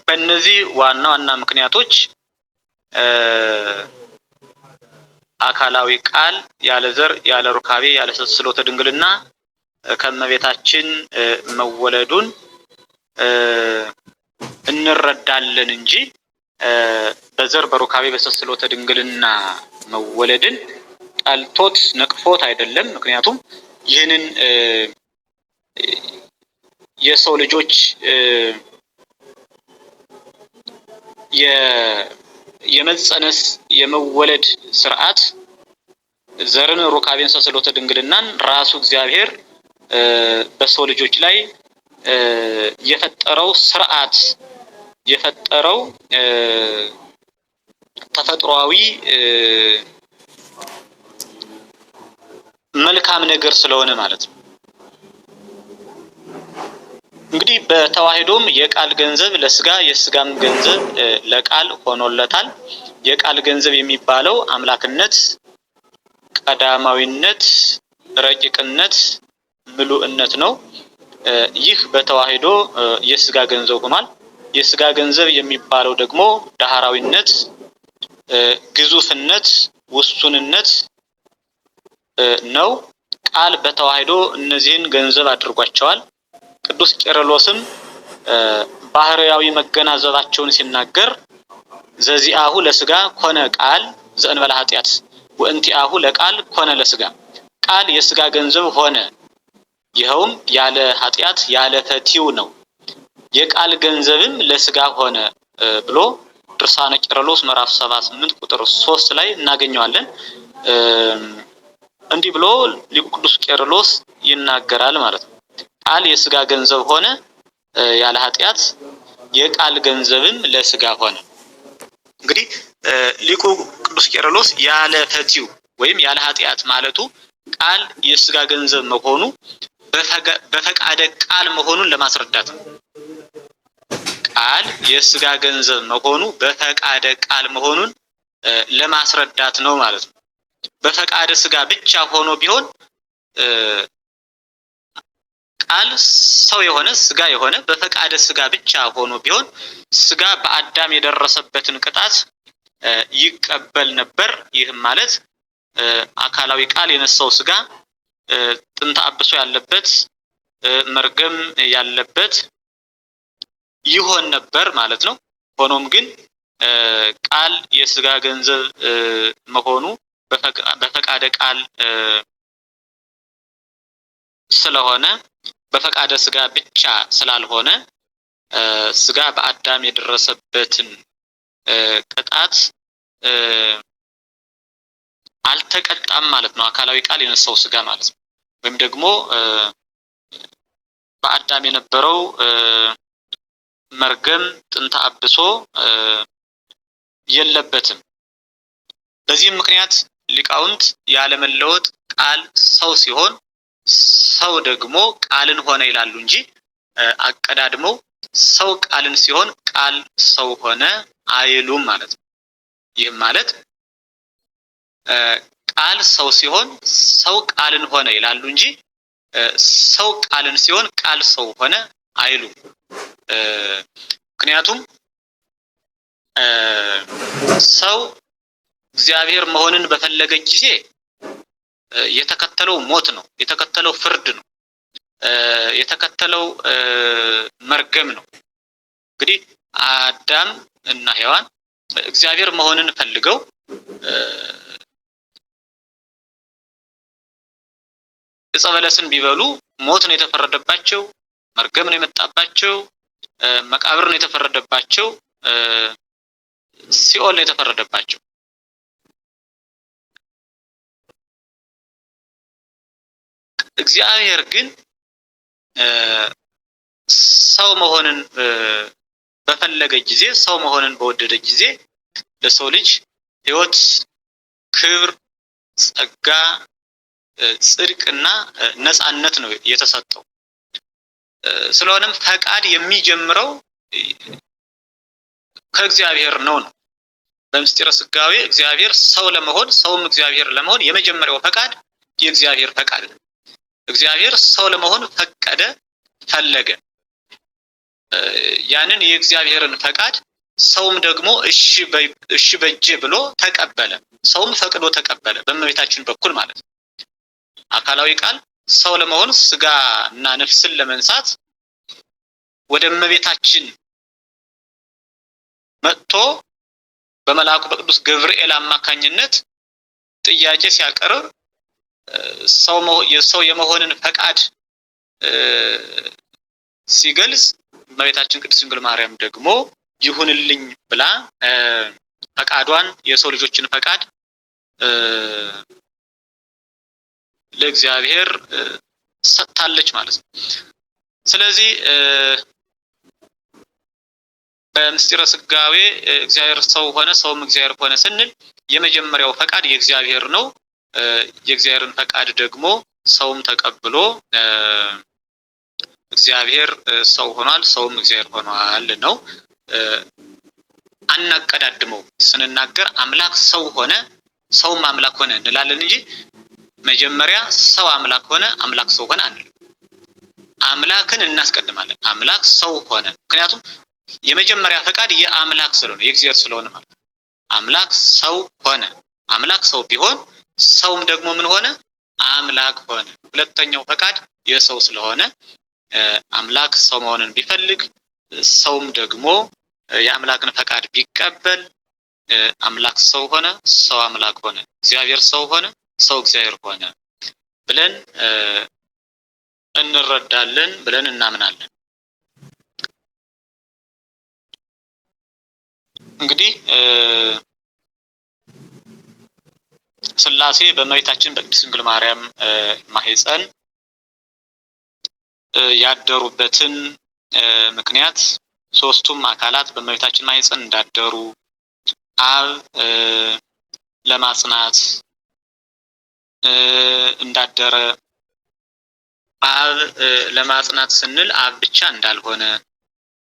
በእነዚህ ዋና ዋና ምክንያቶች አካላዊ ቃል ያለ ዘር ያለ ሩካቤ ያለ ተስሎተ ድንግልና ከእመቤታችን መወለዱን እንረዳለን እንጂ በዘር በሩካቤ በተስሎተ ድንግልና መወለድን ጠልቶት ነቅፎት አይደለም። ምክንያቱም ይህንን የሰው ልጆች የመጸነስ የመወለድ ስርዓት ዘርን ሩካቤን ተስሎተ ድንግልናን ራሱ እግዚአብሔር በሰው ልጆች ላይ የፈጠረው ስርዓት የፈጠረው ተፈጥሯዊ መልካም ነገር ስለሆነ ማለት ነው። እንግዲህ በተዋሂዶም የቃል ገንዘብ ለስጋ የስጋም ገንዘብ ለቃል ሆኖለታል። የቃል ገንዘብ የሚባለው አምላክነት፣ ቀዳማዊነት፣ ረቂቅነት፣ ምሉእነት ነው። ይህ በተዋሂዶ የስጋ ገንዘብ ሆኗል። የስጋ ገንዘብ የሚባለው ደግሞ ዳህራዊነት፣ ግዙፍነት፣ ውሱንነት ነው። ቃል በተዋሂዶ እነዚህን ገንዘብ አድርጓቸዋል። ቅዱስ ቄርሎስም ባህርያዊ መገናዘባቸውን ሲናገር ዘዚአሁ ለስጋ ኮነ ቃል ዘእንበለ ኃጢአት ወእንቲአሁ ለቃል ኮነ ለስጋ፣ ቃል የስጋ ገንዘብ ሆነ፣ ይኸውም ያለ ኃጢአት ያለ ፈቲው ነው፣ የቃል ገንዘብም ለስጋ ሆነ ብሎ ድርሳነ ቄርሎስ ምዕራፍ 78 ቁጥር 3 ላይ እናገኘዋለን። እንዲህ ብሎ ሊቁ ቅዱስ ቄርሎስ ይናገራል ማለት ነው። ቃል የስጋ ገንዘብ ሆነ ያለ ኃጢአት፣ የቃል ገንዘብም ለስጋ ሆነ። እንግዲህ ሊቁ ቅዱስ ቄርሎስ ያለ ፈቲው ወይም ያለ ኃጢአት ማለቱ ቃል የስጋ ገንዘብ መሆኑ በፈቃደ ቃል መሆኑን ለማስረዳት ነው። ቃል የስጋ ገንዘብ መሆኑ በፈቃደ ቃል መሆኑን ለማስረዳት ነው ማለት ነው። በፈቃደ ስጋ ብቻ ሆኖ ቢሆን ቃል ሰው የሆነ ስጋ የሆነ በፈቃደ ስጋ ብቻ ሆኖ ቢሆን ስጋ በአዳም የደረሰበትን ቅጣት ይቀበል ነበር። ይህም ማለት አካላዊ ቃል የነሳው ስጋ ጥንተ አብሶ ያለበት መርገም ያለበት ይሆን ነበር ማለት ነው። ሆኖም ግን ቃል የስጋ ገንዘብ መሆኑ በፈቃደ ቃል ስለሆነ በፈቃደ ስጋ ብቻ ስላልሆነ ስጋ በአዳም የደረሰበትን ቅጣት አልተቀጣም ማለት ነው። አካላዊ ቃል የነሳው ስጋ ማለት ነው። ወይም ደግሞ በአዳም የነበረው መርገም ጥንተ አብሶ የለበትም። በዚህም ምክንያት ሊቃውንት ያለመለወጥ ቃል ሰው ሲሆን ሰው ደግሞ ቃልን ሆነ ይላሉ እንጂ አቀዳድመው ሰው ቃልን ሲሆን ቃል ሰው ሆነ አይሉም ማለት ነው። ይህም ማለት ቃል ሰው ሲሆን ሰው ቃልን ሆነ ይላሉ እንጂ ሰው ቃልን ሲሆን ቃል ሰው ሆነ አይሉ። ምክንያቱም ሰው እግዚአብሔር መሆንን በፈለገ ጊዜ የተከተለው ሞት ነው፣ የተከተለው ፍርድ ነው፣ የተከተለው መርገም ነው። እንግዲህ አዳም እና ሔዋን እግዚአብሔር መሆንን ፈልገው ዕፀ በለስን ቢበሉ ሞት ነው የተፈረደባቸው፣ መርገም ነው የመጣባቸው፣ መቃብር ነው የተፈረደባቸው፣ ሲኦል ነው የተፈረደባቸው። እግዚአብሔር ግን ሰው መሆንን በፈለገ ጊዜ፣ ሰው መሆንን በወደደ ጊዜ ለሰው ልጅ ሕይወት፣ ክብር፣ ጸጋ፣ ጽድቅና ነፃነት ነው የተሰጠው። ስለሆነም ፈቃድ የሚጀምረው ከእግዚአብሔር ነው። በምስጢረ ሥጋዌ እግዚአብሔር ሰው ለመሆን ሰውም እግዚአብሔር ለመሆን የመጀመሪያው ፈቃድ የእግዚአብሔር ፈቃድ ነው። እግዚአብሔር ሰው ለመሆን ፈቀደ፣ ፈለገ። ያንን የእግዚአብሔርን ፈቃድ ሰውም ደግሞ እሺ በጄ ብሎ ተቀበለ። ሰውም ፈቅዶ ተቀበለ በእመቤታችን በኩል ማለት ነው። አካላዊ ቃል ሰው ለመሆን ስጋ እና ነፍስን ለመንሳት ወደ እመቤታችን መጥቶ በመልአኩ በቅዱስ ገብርኤል አማካኝነት ጥያቄ ሲያቀርብ ሰው የመሆንን ፈቃድ ሲገልጽ እመቤታችን ቅድስት ድንግል ማርያም ደግሞ ይሁንልኝ ብላ ፈቃዷን የሰው ልጆችን ፈቃድ ለእግዚአብሔር ሰጥታለች ማለት ነው። ስለዚህ በምስጢረ ሥጋዌ እግዚአብሔር ሰው ሆነ፣ ሰውም እግዚአብሔር ሆነ ስንል የመጀመሪያው ፈቃድ የእግዚአብሔር ነው። የእግዚአብሔርን ፈቃድ ደግሞ ሰውም ተቀብሎ እግዚአብሔር ሰው ሆኗል፣ ሰውም እግዚአብሔር ሆኗል ነው። አናቀዳድመው ስንናገር አምላክ ሰው ሆነ፣ ሰውም አምላክ ሆነ እንላለን እንጂ መጀመሪያ ሰው አምላክ ሆነ፣ አምላክ ሰው ሆነ አንልም። አምላክን እናስቀድማለን። አምላክ ሰው ሆነ፣ ምክንያቱም የመጀመሪያ ፈቃድ የአምላክ ስለሆነ የእግዚአብሔር ስለሆነ ማለት ነው። አምላክ ሰው ሆነ። አምላክ ሰው ቢሆን ሰውም ደግሞ ምን ሆነ? አምላክ ሆነ። ሁለተኛው ፈቃድ የሰው ስለሆነ አምላክ ሰው መሆንን ቢፈልግ ሰውም ደግሞ የአምላክን ፈቃድ ቢቀበል አምላክ ሰው ሆነ፣ ሰው አምላክ ሆነ፣ እግዚአብሔር ሰው ሆነ፣ ሰው እግዚአብሔር ሆነ ብለን እንረዳለን ብለን እናምናለን። እንግዲህ ሥላሴ በእመቤታችን በቅድስት ድንግል ማርያም ማህፀን ያደሩበትን ምክንያት ሶስቱም አካላት በእመቤታችን ማህፀን እንዳደሩ አብ ለማጽናት እንዳደረ፣ አብ ለማጽናት ስንል አብ ብቻ እንዳልሆነ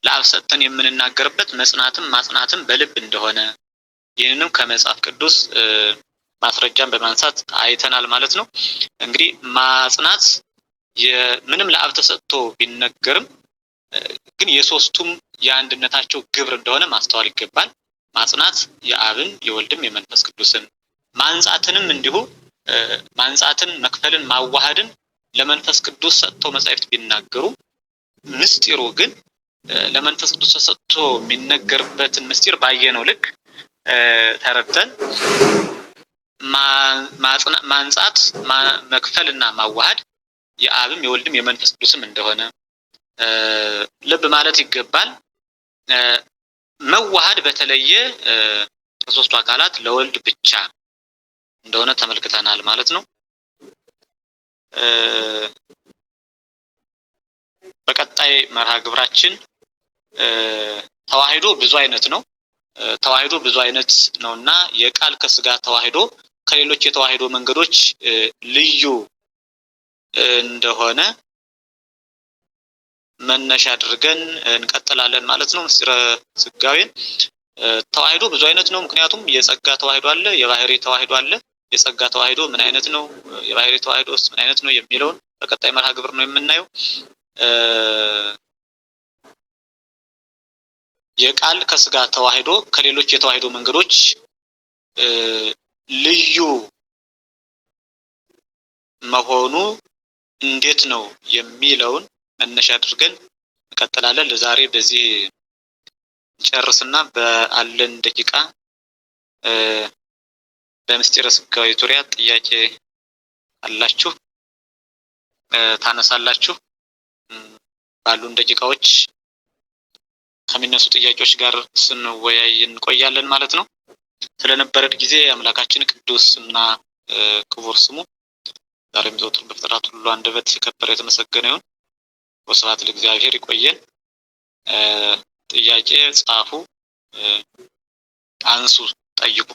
ለአብ ሰጥተን የምንናገርበት መጽናትም ማጽናትም በልብ እንደሆነ ይህንንም ከመጽሐፍ ቅዱስ ማስረጃን በማንሳት አይተናል ማለት ነው። እንግዲህ ማጽናት ምንም ለአብ ተሰጥቶ ቢነገርም ግን የሶስቱም የአንድነታቸው ግብር እንደሆነ ማስተዋል ይገባል። ማጽናት የአብን የወልድም የመንፈስ ቅዱስን፣ ማንጻትንም እንዲሁ ማንጻትን፣ መክፈልን፣ ማዋሃድን ለመንፈስ ቅዱስ ሰጥተው መጻሕፍት ቢናገሩ ምስጢሩ ግን ለመንፈስ ቅዱስ ተሰጥቶ የሚነገርበትን ምስጢር ባየነው ልክ ተረድተን ማንጻት፣ መክፈልና ማዋሃድ የአብም የወልድም የመንፈስ ቅዱስም እንደሆነ ልብ ማለት ይገባል። መዋሃድ በተለየ ከሶስቱ አካላት ለወልድ ብቻ እንደሆነ ተመልክተናል ማለት ነው። በቀጣይ መርሃ ግብራችን ተዋሂዶ ብዙ አይነት ነው። ተዋሂዶ ብዙ አይነት ነውና የቃል ከስጋ ተዋሂዶ ከሌሎች የተዋሂዶ መንገዶች ልዩ እንደሆነ መነሻ አድርገን እንቀጥላለን ማለት ነው። ምስጢረ ሥጋዌን ተዋሂዶ ብዙ አይነት ነው። ምክንያቱም የጸጋ ተዋሂዶ አለ፣ የባህሪ ተዋሂዶ አለ፣ የጸጋ ተዋህዶ ምን አይነት ነው፣ የባህሪ ተዋህዶስ ምን አይነት ነው የሚለውን በቀጣይ መርሃ ግብር ነው የምናየው። የቃል ከስጋ ተዋህዶ ከሌሎች የተዋህዶ መንገዶች ልዩ መሆኑ እንዴት ነው የሚለውን መነሻ አድርገን እንቀጥላለን። ለዛሬ በዚህ ጨርስና በአለን ደቂቃ በምስጢረ ሥጋዌ ዙሪያ ጥያቄ አላችሁ ታነሳላችሁ። ባሉን ደቂቃዎች ከሚነሱ ጥያቄዎች ጋር ስንወያይ እንቆያለን ማለት ነው። ስለነበረን ጊዜ አምላካችን ቅዱስ እና ክቡር ስሙ ዛሬም ዘወትር በፍጥረት ሁሉ አንደበት የከበረ የተመሰገነ ይሁን። ወስብሐት ለእግዚአብሔር። ይቆየን። ጥያቄ ጻፉ፣ አንሱ፣ ጠይቁ።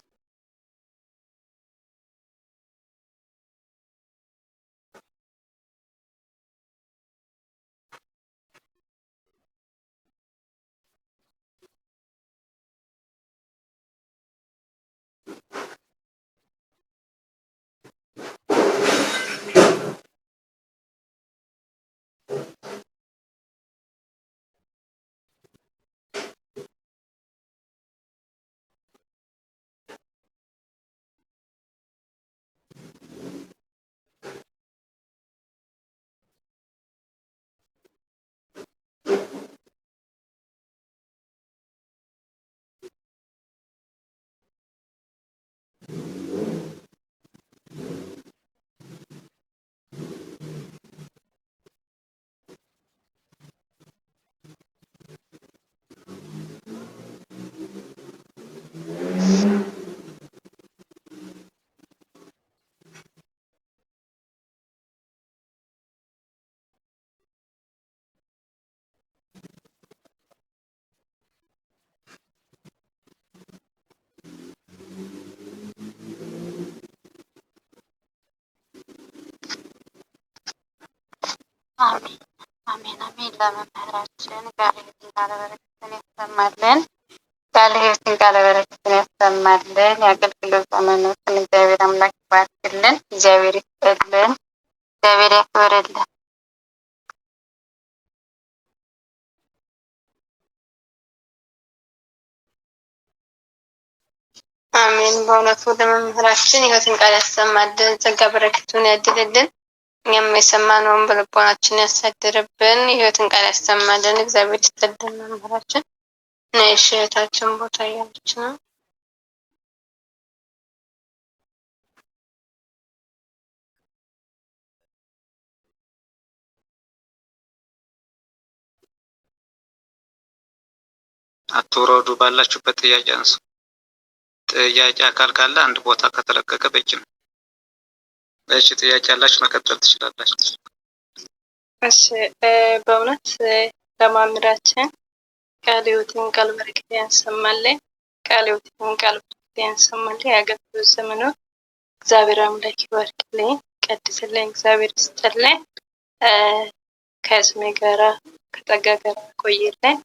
አሜን አሜን አሜን። ለመምህራችን ቃለ ሕይወትን ቃለ በረከትን ያሰማልን። ቃለ ሕይወትን ቃለ በረከትን ያሰማልን። የአገልግሎት ዘመኑን እግዚአብሔር አምላክ ይባርክልን፣ እግዚአብሔር ይስጥልን፣ እግዚአብሔር ያክብርልን። አሜን። በእውነቱ ለመምህራችን ሕይወትን ቃል ያሰማልን፣ ጸጋ በረከቱን ያድልልን። እኛም የሰማነውን በልቦናችን ያሳድርብን። ሕይወትን ቃል ያሰማልን። እግዚአብሔር ይስጥልን። መምህራችን እና የእህታችን ቦታ እያለች ነው። አትውረዱ፣ ባላችሁበት ጥያቄ አንሱ። ጥያቄ አካል ካለ አንድ ቦታ ከተለቀቀ በቂ ነው። እሺ፣ ጥያቄ ያላችሁ መቀጠል ትችላላችሁ። እሺ፣ በእውነት ለመምህራችን ቃለ ሕይወትን ቃለ በረከት ያሰማልን፣ ቃለ ሕይወትን ቃለ በረከት ያሰማልን። የአገልግሎት ዘመኑን እግዚአብሔር አምላክ ይባርክልኝ፣ ቀድስልኝ፣ እግዚአብሔር ይስጥልኝ። ከስሜ ጋራ ከጸጋ ጋር ቆይልኝ።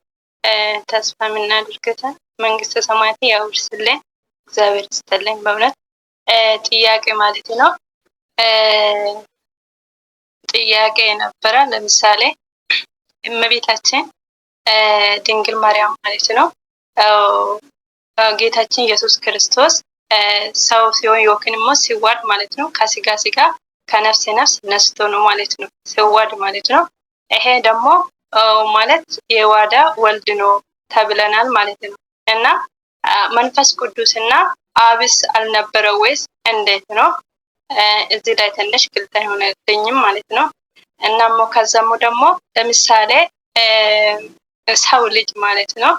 ተስፋ የምናደርገትን መንግስተ ሰማያት ያውርስልኝ፣ እግዚአብሔር ይስጥልኝ። በእውነት ጥያቄ ማለት ነው። ጥያቄ የነበረ ለምሳሌ እመቤታችን ድንግል ማርያም ማለት ነው ጌታችን ኢየሱስ ክርስቶስ ሰው ሲሆን ይወክንሞ ሲዋድ ማለት ነው ከስጋ ስጋ ከነፍስ ነፍስ ነስቶ ነው ማለት ነው ሲዋድ ማለት ነው። ይሄ ደግሞ ማለት የዋዳ ወልድ ነው ተብለናል ማለት ነው። እና መንፈስ ቅዱስና አብስ አልነበረው ወይስ እንዴት ነው? እዚህ ላይ ትንሽ ግልጽ አይሆንልኝም ማለት ነው። እናም ከዛም ደግሞ ለምሳሌ ሰው ልጅ ማለት ነው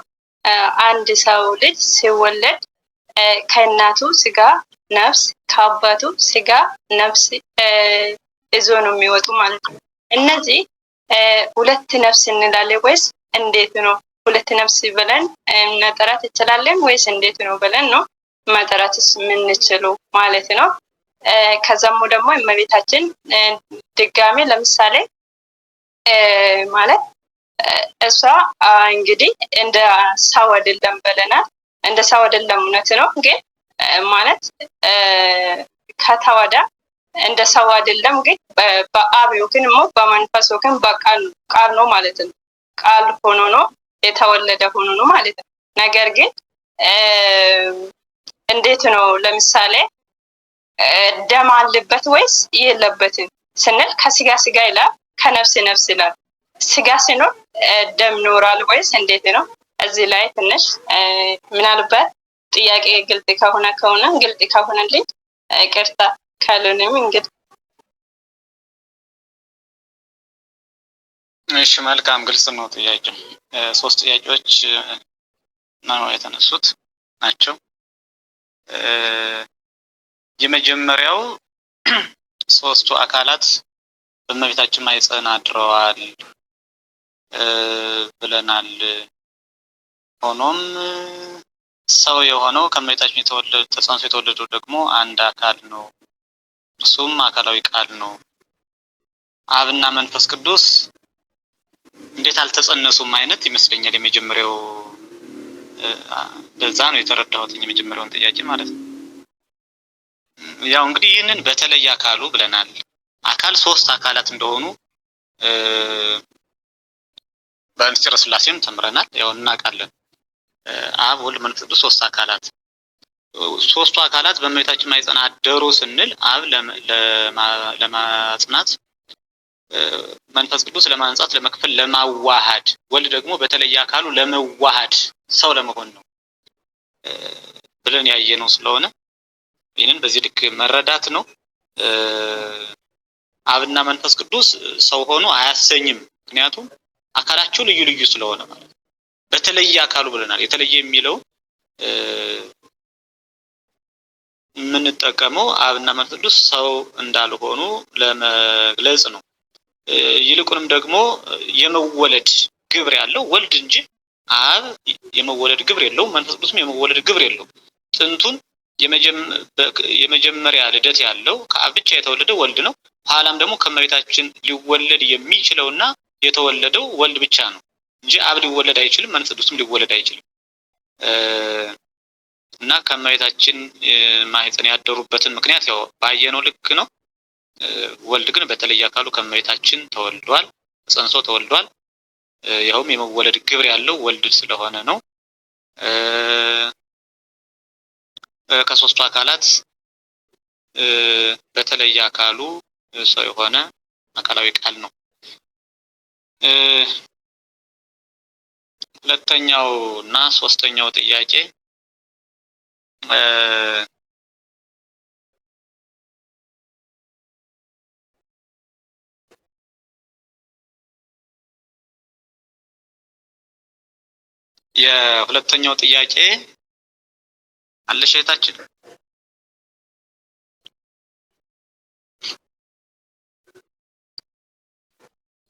አንድ ሰው ልጅ ሲወለድ ከእናቱ ስጋ ነፍስ ከአባቱ ስጋ ነፍስ ይዞ ነው የሚወጡ ማለት ነው። እነዚህ ሁለት ነፍስ እንላለን ወይስ እንዴት ነው? ሁለት ነፍስ ብለን መጠራት እንችላለን ወይስ እንዴት ነው ብለን ነው መጠራትስ የምንችለው ማለት ነው። ከዛም ደግሞ እመቤታችን ድጋሜ ለምሳሌ ማለት እሷ እንግዲህ እንደ ሰው አይደለም ብለናል። እንደ ሰው አይደለም እውነት ነው። ግን ማለት ከተወደ እንደ ሰው አይደለም፣ ግን በአብ ግን በመንፈስ ግን ቃል ነው ማለት ነው። ቃል ሆኖ ነው የተወለደ ሆኖ ነው ማለት ነው። ነገር ግን እንዴት ነው? ለምሳሌ ደም አለበት ወይስ የለበትም ስንል ከስጋ ስጋ ይላል፣ ከነፍስ ነፍስ ይላል። ስጋ ሲኖር ደም ኖራል ወይስ እንዴት ነው? እዚህ ላይ ትንሽ ምናልባት ጥያቄ ግልጽ ከሆነ ግልጽ ከሆነልኝ ይቅርታ፣ ካልሆነም እንግዲህ እሺ፣ መልካም ግልጽ ነው ጥያቄው። ሶስት ጥያቄዎች ነው የተነሱት ናቸው። የመጀመሪያው ሶስቱ አካላት በእመቤታችን ማኅፀን አድረዋል ብለናል። ሆኖም ሰው የሆነው ከእመቤታችን ተጸንሶ የተወለደው ደግሞ አንድ አካል ነው፣ እርሱም አካላዊ ቃል ነው። አብና መንፈስ ቅዱስ እንዴት አልተጸነሱም አይነት ይመስለኛል የመጀመሪያው። በዛ ነው የተረዳሁት የመጀመሪያውን ጥያቄ ማለት ነው። ያው እንግዲህ ይህንን በተለየ አካሉ ብለናል። አካል ሶስት አካላት እንደሆኑ በምስጢረ ሥላሴም ተምረናል፣ ያው እናውቃለን። አብ፣ ወልድ፣ መንፈስ ቅዱስ ሶስት አካላት። ሶስቱ አካላት በእመቤታችን ማኅፀን አደሩ ስንል አብ ለማጽናት፣ መንፈስ ቅዱስ ለማንጻት፣ ለመክፈል፣ ለማዋሃድ፣ ወልድ ደግሞ በተለየ አካሉ ለመዋሃድ ሰው ለመሆን ነው ብለን ያየነው ስለሆነ ይህንን በዚህ ልክ መረዳት ነው። አብና መንፈስ ቅዱስ ሰው ሆኖ አያሰኝም፣ ምክንያቱም አካላቸው ልዩ ልዩ ስለሆነ ማለት ነው። በተለየ አካሉ ብለናል። የተለየ የሚለው የምንጠቀመው አብና መንፈስ ቅዱስ ሰው እንዳልሆኑ ለመግለጽ ነው። ይልቁንም ደግሞ የመወለድ ግብር ያለው ወልድ እንጂ አብ የመወለድ ግብር የለውም፣ መንፈስ ቅዱስም የመወለድ ግብር የለውም። ጥንቱን የመጀመሪያ ልደት ያለው ከአብ ብቻ የተወለደው ወልድ ነው። ኋላም ደግሞ ከእመቤታችን ሊወለድ የሚችለውና የተወለደው ወልድ ብቻ ነው እንጂ አብ ሊወለድ አይችልም፣ መንፈስ ቅዱስም ሊወለድ አይችልም። እና ከእመቤታችን ማኅፀን ያደሩበትን ምክንያት ያው ባየነው ልክ ነው። ወልድ ግን በተለየ አካሉ ከእመቤታችን ተወልዷል፣ ጸንሶ ተወልዷል። ያውም የመወለድ ግብር ያለው ወልድ ስለሆነ ነው። ከሶስቱ አካላት በተለየ አካሉ ሰው የሆነ አካላዊ ቃል ነው። ሁለተኛው እና ሶስተኛው ጥያቄ የሁለተኛው ጥያቄ አለሽ እህታችን?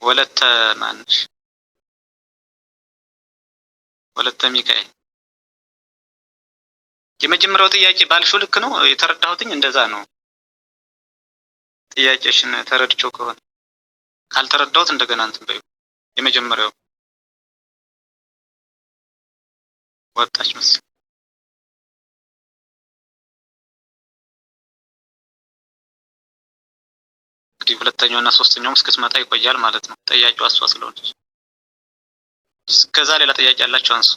ወለተ ማንሽ? ወለተ ሚካኤል። የመጀመሪያው ጥያቄ ባልሽው ልክ ነው የተረዳሁትኝ፣ እንደዛ ነው። ጥያቄሽን ተረድቼው ከሆነ ካልተረዳሁት እንደገና እንትን በይው። የመጀመሪያው ወጣች መሰለኝ። እንግዲህ ሁለተኛው እና ሶስተኛውም እስክትመጣ ይቆያል ማለት ነው። ጥያቄው እሷ ስለሆነች እስከዛ ሌላ ጥያቄ ያላችሁ አንሱ።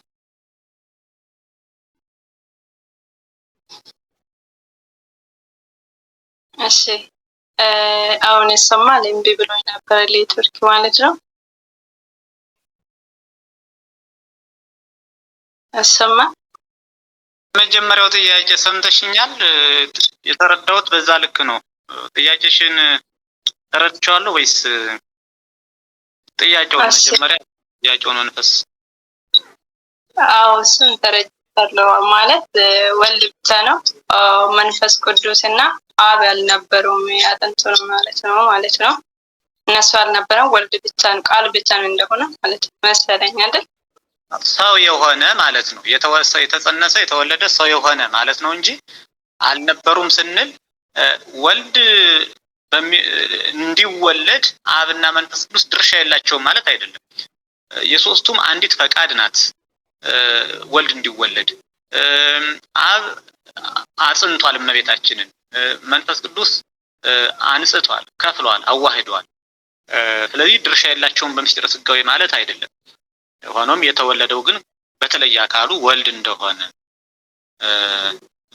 እሺ፣ አሁን ይሰማል? እምቢ ብሎኝ ነበር ኔትወርክ ማለት ነው። አሰማ? መጀመሪያው ጥያቄ ሰምተሽኛል? የተረዳሁት በዛ ልክ ነው። ጥያቄሽን ተረድቼዋለሁ ወይስ ጥያቄውን መጀመሪያ ጥያቄውን መንፈስ? አዎ እሱን ተረድቻለሁ። ማለት ወልድ ብቻ ነው፣ መንፈስ ቅዱስ እና አብ ያልነበሩም ያጥንቱ ነው ማለት ነው። እነሱ አልነበረም፣ ወልድ ብቻ ነው፣ ቃል ብቻ ነው እንደሆነ ማለት ነው መሰለኝ አይደል? ሰው የሆነ ማለት ነው። የተጸነሰ የተወለደ ሰው የሆነ ማለት ነው እንጂ አልነበሩም ስንል ወልድ እንዲወለድ አብና መንፈስ ቅዱስ ድርሻ የላቸውም ማለት አይደለም። የሶስቱም አንዲት ፈቃድ ናት ወልድ እንዲወለድ። አብ አጽንቷል እመቤታችንን፣ መንፈስ ቅዱስ አንጽቷል፣ ከፍሏል፣ አዋህዷል። ስለዚህ ድርሻ የላቸውም በምስጢረ ሥጋዌ ማለት አይደለም። ሆኖም የተወለደው ግን በተለየ አካሉ ወልድ እንደሆነ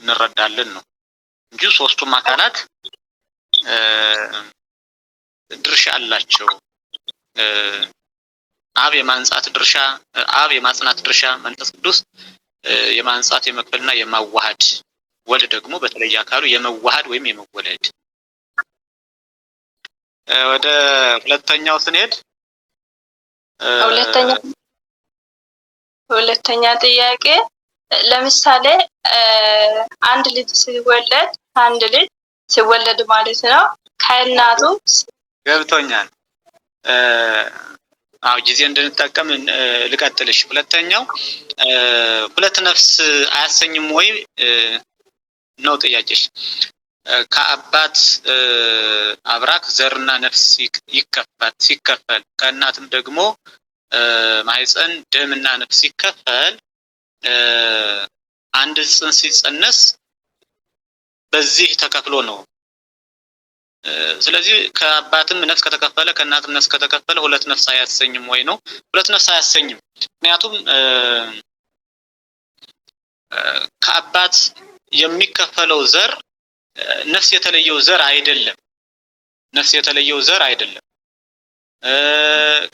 እንረዳለን ነው እንጂ ሶስቱም አካላት ድርሻ አላቸው። አብ የማንጻት ድርሻ፣ አብ የማጽናት ድርሻ፣ መንፈስ ቅዱስ የማንጻት የመክፈልና የማዋሃድ፣ ወልድ ደግሞ በተለየ አካሉ የመዋሃድ ወይም የመወለድ። ወደ ሁለተኛው ስንሄድ ሁለተኛ ጥያቄ ለምሳሌ አንድ ልጅ ሲወለድ ማለት ነው ከእናቱ ገብቶኛል። አው ጊዜ እንድንጠቀም ልቀጥልሽ። ሁለተኛው ሁለት ነፍስ አያሰኝም ወይ ነው ጥያቄሽ? ከአባት አብራክ ዘርና ነፍስ ሲከፈል ከእናትም ደግሞ ማህፀን ደምና ነፍስ ሲከፈል አንድ ጽንስ ሲጸነስ በዚህ ተከፍሎ ነው። ስለዚህ ከአባትም ነፍስ ከተከፈለ ከእናትም ነፍስ ከተከፈለ ሁለት ነፍስ አያሰኝም ወይ ነው? ሁለት ነፍስ አያሰኝም። ምክንያቱም ከአባት የሚከፈለው ዘር ነፍስ የተለየው ዘር አይደለም።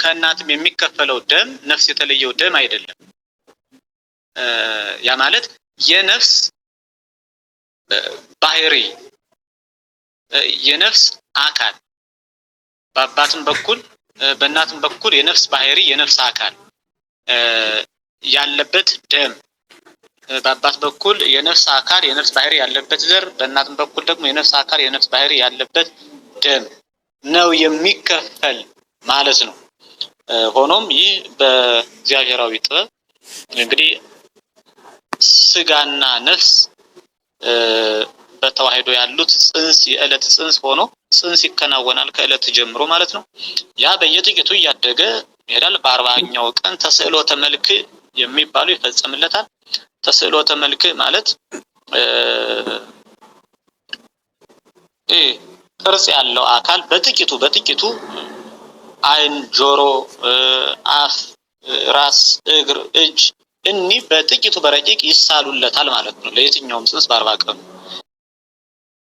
ከእናትም የሚከፈለው ደም ነፍስ የተለየው ደም አይደለም። ያ ማለት የነፍስ ባህሪ፣ የነፍስ አካል በአባትም በኩል በእናትም በኩል የነፍስ ባህሪ፣ የነፍስ አካል ያለበት ደም፣ በአባት በኩል የነፍስ አካል የነፍስ ባህሪ ያለበት ዘር፣ በእናትም በኩል ደግሞ የነፍስ አካል የነፍስ ባህሪ ያለበት ደም ነው የሚከፈል ማለት ነው። ሆኖም ይህ በእግዚአብሔራዊ ጥበብ እንግዲህ ስጋና ነፍስ በተዋህዶ ያሉት ጽንስ የዕለት ጽንስ ሆኖ ጽንስ ይከናወናል ከዕለት ጀምሮ ማለት ነው። ያ በየጥቂቱ እያደገ ይሄዳል። በ40ኛው ቀን ተስዕሎተ መልክ የሚባሉ ይፈጸምለታል። ተስዕሎተ መልክ ማለት ቅርጽ ያለው አካል በጥቂቱ ዓይን፣ ጆሮ፣ አፍ፣ ራስ፣ እግር፣ እጅ እኒህ በጥቂቱ በረቂቅ ይሳሉለታል ማለት ነው። ለየትኛውም ጽንስ በ40 ቀኑ